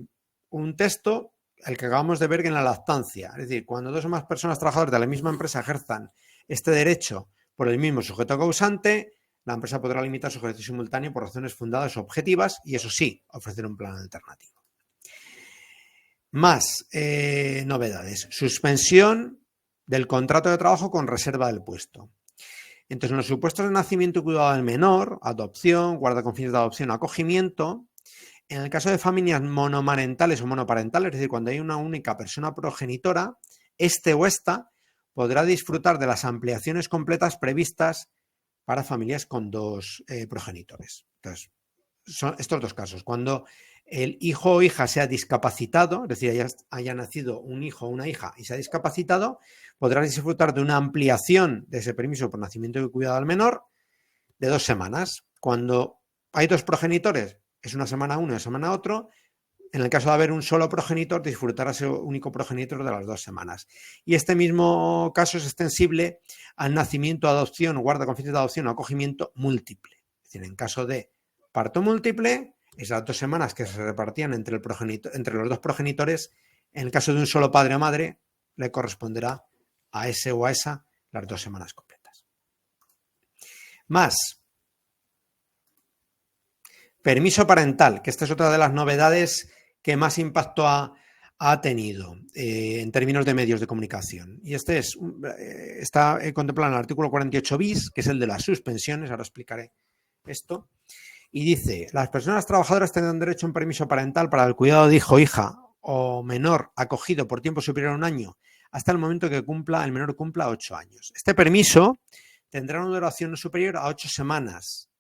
un texto, el que acabamos de ver, en la lactancia, es decir, cuando 2 o más personas trabajadoras de la misma empresa ejerzan este derecho por el mismo sujeto causante, la empresa podrá limitar su ejercicio simultáneo por razones fundadas o objetivas y, eso sí, ofrecer un plan alternativo. Más novedades. Suspensión del contrato de trabajo con reserva del puesto. Entonces, en los supuestos de nacimiento y cuidado del menor, adopción, guarda con fines de adopción o acogimiento, en el caso de familias monomarentales o monoparentales, es decir, cuando hay una única persona progenitora, este o esta podrá disfrutar de las ampliaciones completas previstas para familias con 2 progenitores. Entonces, son estos 2 casos. Cuando el hijo o hija sea discapacitado, es decir, haya nacido un hijo o una hija y sea discapacitado, podrá disfrutar de una ampliación de ese permiso por nacimiento y cuidado al menor de 2 semanas. Cuando hay 2 progenitores, es una semana uno y una semana otro. En el caso de haber un solo progenitor, disfrutará ese único progenitor de las 2 semanas. Y este mismo caso es extensible al nacimiento, adopción, guarda con fines de adopción o acogimiento múltiple. Es decir, en caso de parto múltiple, esas 2 semanas que se repartían entre los 2 progenitores, en el caso de un solo padre o madre, le corresponderá a ese o a esa las 2 semanas completas. Más, permiso parental, que esta es otra de las novedades que más impacto ha ha tenido en términos de medios de comunicación. Y está contemplado en el artículo 48 bis, que es el de las suspensiones, ahora explicaré esto, y dice, las personas trabajadoras tendrán derecho a un permiso parental para el cuidado de hijo, hija o menor acogido por tiempo superior a un año hasta el momento que el menor cumpla 8 años. Este permiso tendrá una duración superior a 8 semanas,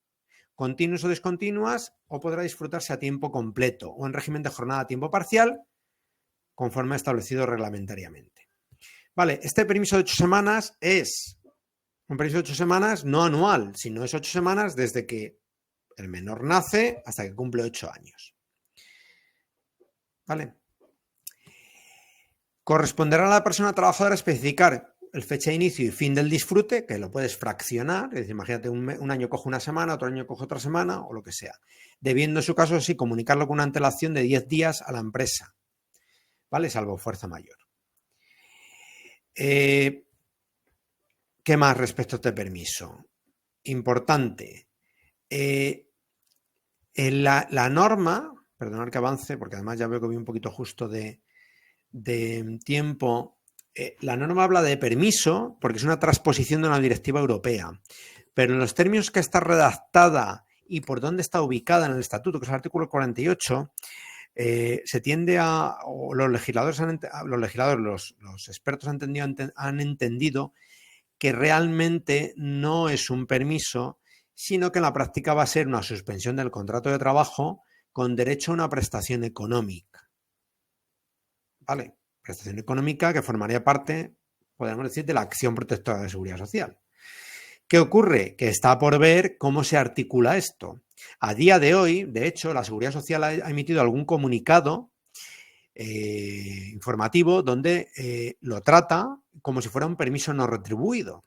continuas o descontinuas, o podrá disfrutarse a tiempo completo o en régimen de jornada a tiempo parcial, conforme establecido reglamentariamente. Vale, este permiso de 8 semanas es un permiso de 8 semanas no anual, sino es 8 semanas desde que el menor nace hasta que cumple 8 años. ¿Vale? Corresponderá a la persona trabajadora especificar el fecha de inicio y fin del disfrute, que lo puedes fraccionar, es decir, imagínate un año coge una semana, otro año coge otra semana o lo que sea, debiendo en su caso así comunicarlo con una antelación de 10 días a la empresa, ¿vale? Salvo fuerza mayor. ¿Qué más respecto a este permiso? Importante. La norma, perdonad que avance, porque además ya veo que voy un poquito justo de tiempo. La norma habla de permiso porque es una transposición de una directiva europea, pero en los términos que está redactada y por dónde está ubicada en el estatuto, que es el artículo 48, se tiende o los legisladores, los expertos han entendido que realmente no es un permiso, sino que en la práctica va a ser una suspensión del contrato de trabajo con derecho a una prestación económica. ¿Vale? Prestación económica que formaría parte, podríamos decir, de la acción protectora de seguridad social. ¿Qué ocurre? Que está por ver cómo se articula esto. A día de hoy, de hecho, la Seguridad Social ha emitido algún comunicado informativo donde lo trata como si fuera un permiso no retribuido.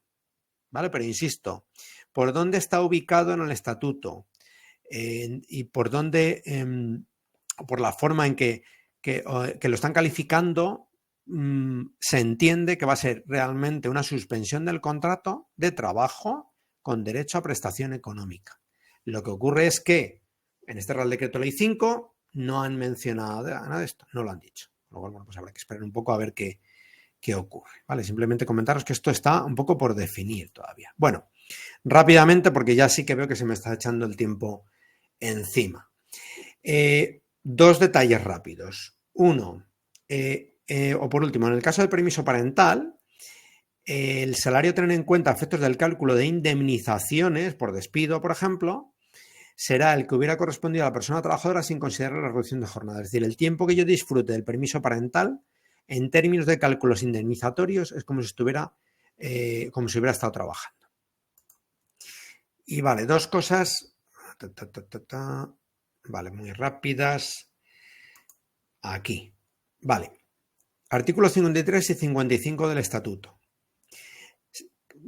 ¿Vale? Pero insisto, ¿por dónde está ubicado en el estatuto? Y por dónde, por la forma en que lo están calificando, se entiende que va a ser realmente una suspensión del contrato de trabajo con derecho a prestación económica. Lo que ocurre es que en este Real Decreto Ley 5 no han mencionado nada de esto, no lo han dicho. Lo cual, bueno, pues habrá que esperar un poco a ver qué ocurre. ¿Vale? Simplemente comentaros que esto está un poco por definir todavía. Bueno, rápidamente, porque ya sí que veo que se me está echando el tiempo encima. Dos detalles rápidos. Uno, o por último, en el caso del permiso parental, el salario a tener en cuenta a efectos del cálculo de indemnizaciones por despido, por ejemplo, será el que hubiera correspondido a la persona trabajadora sin considerar la reducción de jornada. Es decir, el tiempo que yo disfrute del permiso parental, en términos de cálculos indemnizatorios, es como si hubiera estado trabajando. Y vale, dos cosas. Vale, muy rápidas. Aquí. Vale. Artículos 53 y 55 del Estatuto,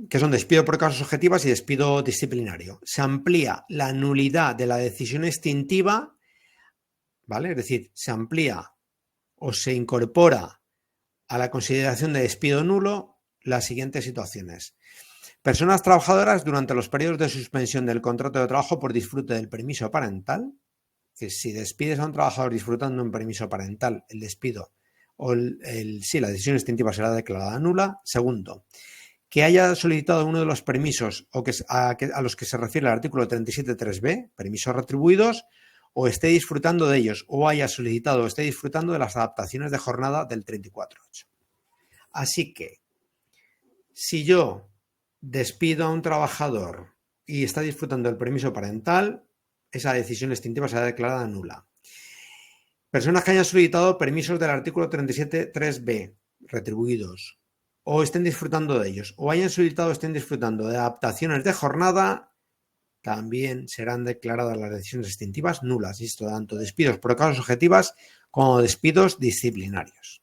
que son despido por causas objetivas y despido disciplinario. Se amplía la nulidad de la decisión extintiva, ¿vale? Es decir, se amplía o se incorpora a la consideración de despido nulo las siguientes situaciones. Personas trabajadoras durante los periodos de suspensión del contrato de trabajo por disfrute del permiso parental, que si despides a un trabajador disfrutando un permiso parental, el despido o la decisión extintiva será declarada nula. Segundo, que haya solicitado uno de los permisos a los que se refiere el artículo 37.3b, permisos retribuidos, o esté disfrutando de ellos, o haya solicitado o esté disfrutando de las adaptaciones de jornada del 34.8. Así que, si yo despido a un trabajador y está disfrutando del permiso parental, esa decisión extintiva será declarada nula. Personas que hayan solicitado permisos del artículo 37.3b, retribuidos, o estén disfrutando de ellos, o hayan solicitado o estén disfrutando de adaptaciones de jornada, también serán declaradas las decisiones extintivas nulas. Y esto tanto despidos por causas objetivas como despidos disciplinarios.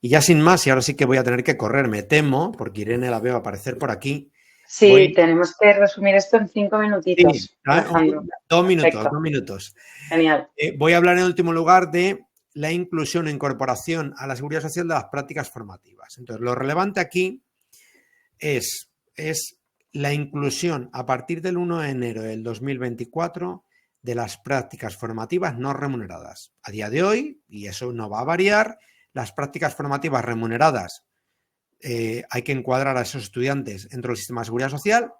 Y ya sin más, y ahora sí que voy a tener que correr, me temo, porque Irene la veo aparecer por aquí. Sí, tenemos que resumir esto en 5 minutitos. Sí, Alejandro. 2 minutos, Perfecto. 2 minutos. Genial. Voy a hablar en último lugar de la inclusión e incorporación a la seguridad social de las prácticas formativas. Entonces, lo relevante aquí es la inclusión a partir del 1 de enero del 2024 de las prácticas formativas no remuneradas. A día de hoy, y eso no va a variar, las prácticas formativas remuneradas hay que encuadrar a esos estudiantes dentro del sistema de seguridad social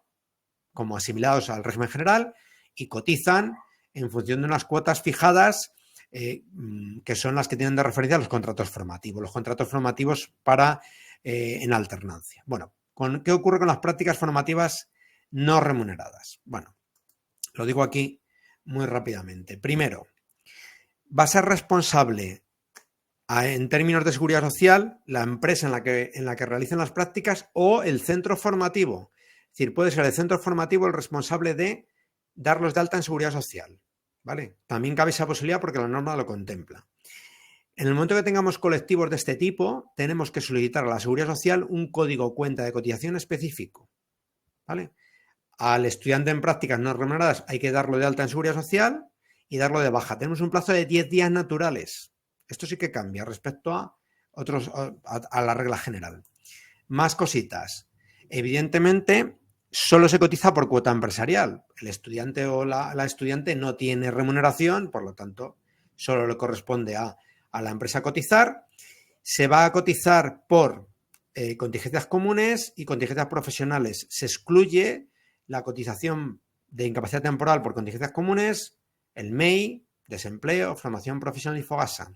como asimilados al régimen general y cotizan en función de unas cuotas fijadas que son las que tienen de referencia los contratos formativos. Los contratos formativos para en alternancia. Bueno, ¿qué ocurre con las prácticas formativas no remuneradas? Bueno, lo digo aquí muy rápidamente. Primero, va a ser responsable en términos de seguridad social la empresa en la que realicen las prácticas o el centro formativo. Es decir, puede ser el centro formativo el responsable de darlos de alta en seguridad social. ¿Vale? También cabe esa posibilidad porque la norma lo contempla. En el momento que tengamos colectivos de este tipo, tenemos que solicitar a la seguridad social un código cuenta de cotización específico. ¿Vale? Al estudiante en prácticas no remuneradas hay que darlo de alta en seguridad social y darlo de baja. Tenemos un plazo de 10 días naturales. Esto sí que cambia respecto a la regla general. Más cositas. Evidentemente, solo se cotiza por cuota empresarial. El estudiante o la estudiante no tiene remuneración, por lo tanto, solo le corresponde a la empresa cotizar. Se va a cotizar por contingencias comunes y contingencias profesionales. Se excluye la cotización de incapacidad temporal por contingencias comunes, el MEI, desempleo, formación profesional y FOGASA.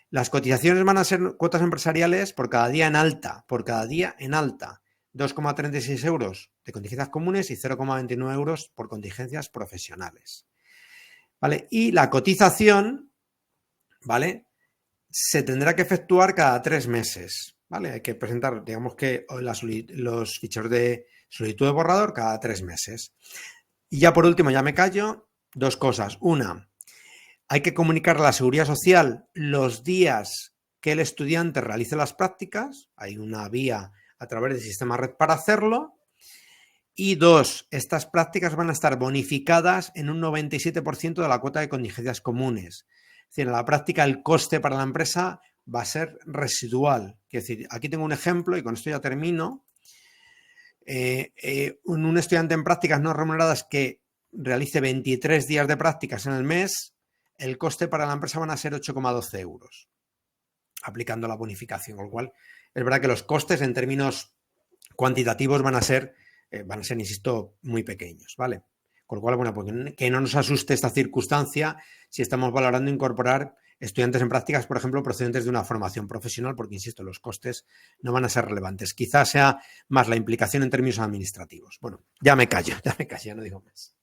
Las cotizaciones van a ser cuotas empresariales por cada día en alta, 2,36 euros de contingencias comunes y 0,29 euros por contingencias profesionales. ¿Vale? Y la cotización, ¿vale?, se tendrá que efectuar cada 3 meses. ¿Vale? Hay que presentar, digamos que los ficheros de solicitud de borrador cada 3 meses. Y ya por último, ya me callo, 2 cosas. Una, hay que comunicar a la seguridad social los días que el estudiante realice las prácticas. Hay una vía a través del sistema red para hacerlo. Y 2, estas prácticas van a estar bonificadas en un 97% de la cuota de contingencias comunes. Es decir, en la práctica el coste para la empresa va a ser residual. Es decir, aquí tengo un ejemplo y con esto ya termino. Un estudiante en prácticas no remuneradas que realice 23 días de prácticas en el mes, el coste para la empresa van a ser 8,12 euros, aplicando la bonificación. Con lo cual, es verdad que los costes en términos cuantitativos van a ser, insisto, muy pequeños, ¿vale? Con lo cual, bueno, pues que no nos asuste esta circunstancia si estamos valorando incorporar estudiantes en prácticas, por ejemplo, procedentes de una formación profesional, porque, insisto, los costes no van a ser relevantes. Quizás sea más la implicación en términos administrativos. Bueno, ya me callo, ya no digo más.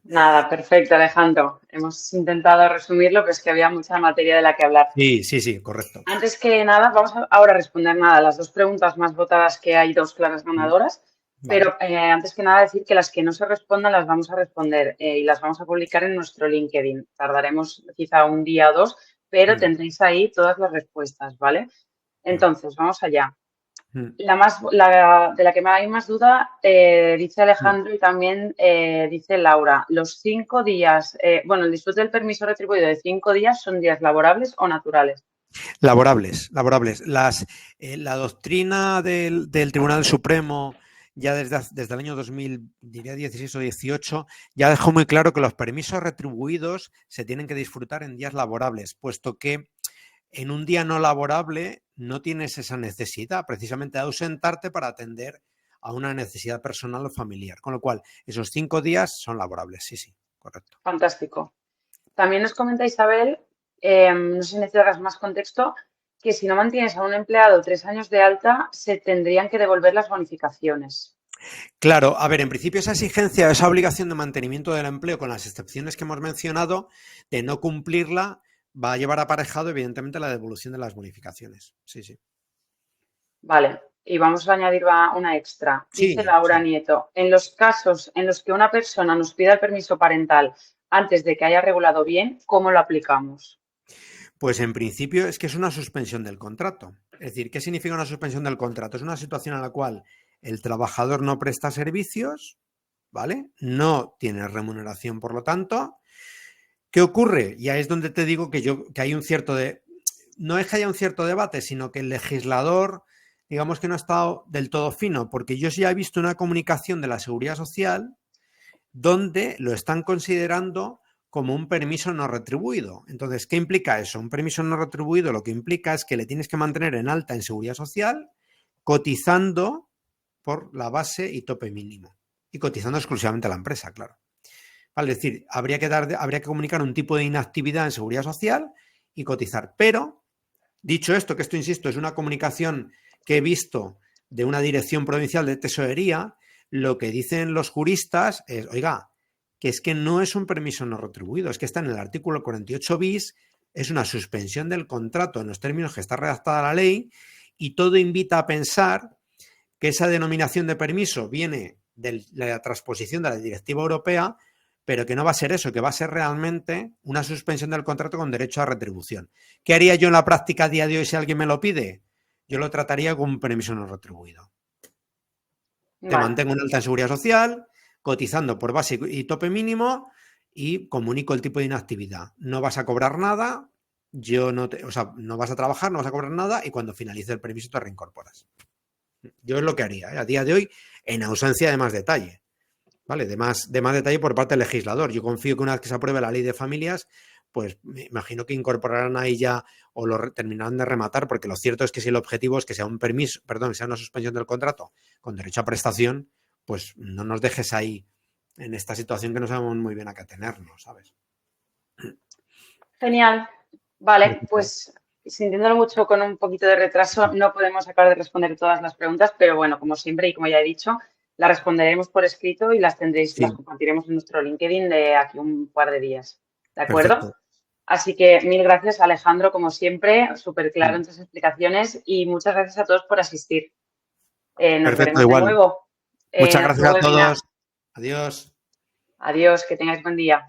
Nada, perfecto, Alejandro. Hemos intentado resumirlo, pero es que había mucha materia de la que hablar. Sí, correcto. Antes que nada, vamos ahora a responder las 2 preguntas más votadas, que hay 2 claras ganadoras. Vale. Pero antes que nada decir que las que no se respondan las vamos a responder y las vamos a publicar en nuestro LinkedIn. Tardaremos quizá un día o 2, pero tendréis ahí todas las respuestas, ¿vale? Entonces, vamos allá. De la que hay más duda, dice Alejandro y también dice Laura, los 5 días, el disfrute del permiso retribuido de 5 días, ¿son días laborables o naturales? Laborables. La doctrina del Tribunal Supremo ya desde el año 2016 o 18 ya dejó muy claro que los permisos retribuidos se tienen que disfrutar en días laborables, puesto que en un día no laborable no tienes esa necesidad precisamente de ausentarte para atender a una necesidad personal o familiar. Con lo cual, esos 5 días son laborables, sí, correcto. Fantástico. También nos comenta Isabel, no sé si necesitas más contexto, que si no mantienes a un empleado 3 años de alta, se tendrían que devolver las bonificaciones. Claro, a ver, en principio esa exigencia, esa obligación de mantenimiento del empleo, con las excepciones que hemos mencionado, de no cumplirla, va a llevar aparejado, evidentemente, la devolución de las bonificaciones. Sí. Vale, y vamos a añadir una extra. Dice Laura Nieto, en los casos en los que una persona nos pida el permiso parental antes de que haya regulado bien, ¿cómo lo aplicamos? Pues en principio es que es una suspensión del contrato. Es decir, ¿qué significa una suspensión del contrato? Es una situación en la cual el trabajador no presta servicios, ¿vale? No tiene remuneración, por lo tanto. ¿Qué ocurre? Y ahí es donde te digo que hay un cierto no es que haya un cierto debate, sino que el legislador, digamos que no ha estado del todo fino, porque yo sí he visto una comunicación de la Seguridad Social donde lo están considerando como un permiso no retribuido. Entonces, ¿qué implica eso? Un permiso no retribuido lo que implica es que le tienes que mantener en alta en seguridad social, cotizando por la base y tope mínimo. Y cotizando exclusivamente a la empresa, claro. Vale, es decir, habría que comunicar un tipo de inactividad en seguridad social y cotizar. Pero, dicho esto, que esto, insisto, es una comunicación que he visto de una dirección provincial de tesorería, lo que dicen los juristas es, oiga, que es que no es un permiso no retribuido, es que está en el artículo 48 bis, es una suspensión del contrato en los términos que está redactada la ley y todo invita a pensar que esa denominación de permiso viene de la transposición de la directiva europea, pero que no va a ser eso, que va a ser realmente una suspensión del contrato con derecho a retribución. ¿Qué haría yo en la práctica a día de hoy si alguien me lo pide? Yo lo trataría como un permiso no retribuido. Te mantengo en alta en seguridad social, cotizando por base y tope mínimo y comunico el tipo de inactividad. No vas a cobrar nada, no vas a trabajar, no vas a cobrar nada y cuando finalice el permiso te reincorporas. Yo es lo que haría, a día de hoy, en ausencia de más detalle. ¿Vale? De más detalle por parte del legislador. Yo confío que una vez que se apruebe la ley de familias, pues me imagino que incorporarán ahí ya o lo terminarán de rematar, porque lo cierto es que si el objetivo es que sea un permiso, perdón, sea una suspensión del contrato con derecho a prestación, pues no nos dejes ahí en esta situación que no sabemos muy bien a qué atenernos, ¿sabes? Genial. Vale, pues sintiéndolo mucho con un poquito de retraso, no podemos acabar de responder todas las preguntas, pero bueno, como siempre y como ya he dicho, las responderemos por escrito y las Sí. compartiremos en nuestro LinkedIn de aquí un par de días. ¿De acuerdo? Perfecto. Así que mil gracias, Alejandro, como siempre, súper claro en tus explicaciones y muchas gracias a todos por asistir. Nos Perfecto, veremos de igual. nuevo Muchas en gracias otro a webinar. todos. Adiós. Adiós, que tengáis buen día.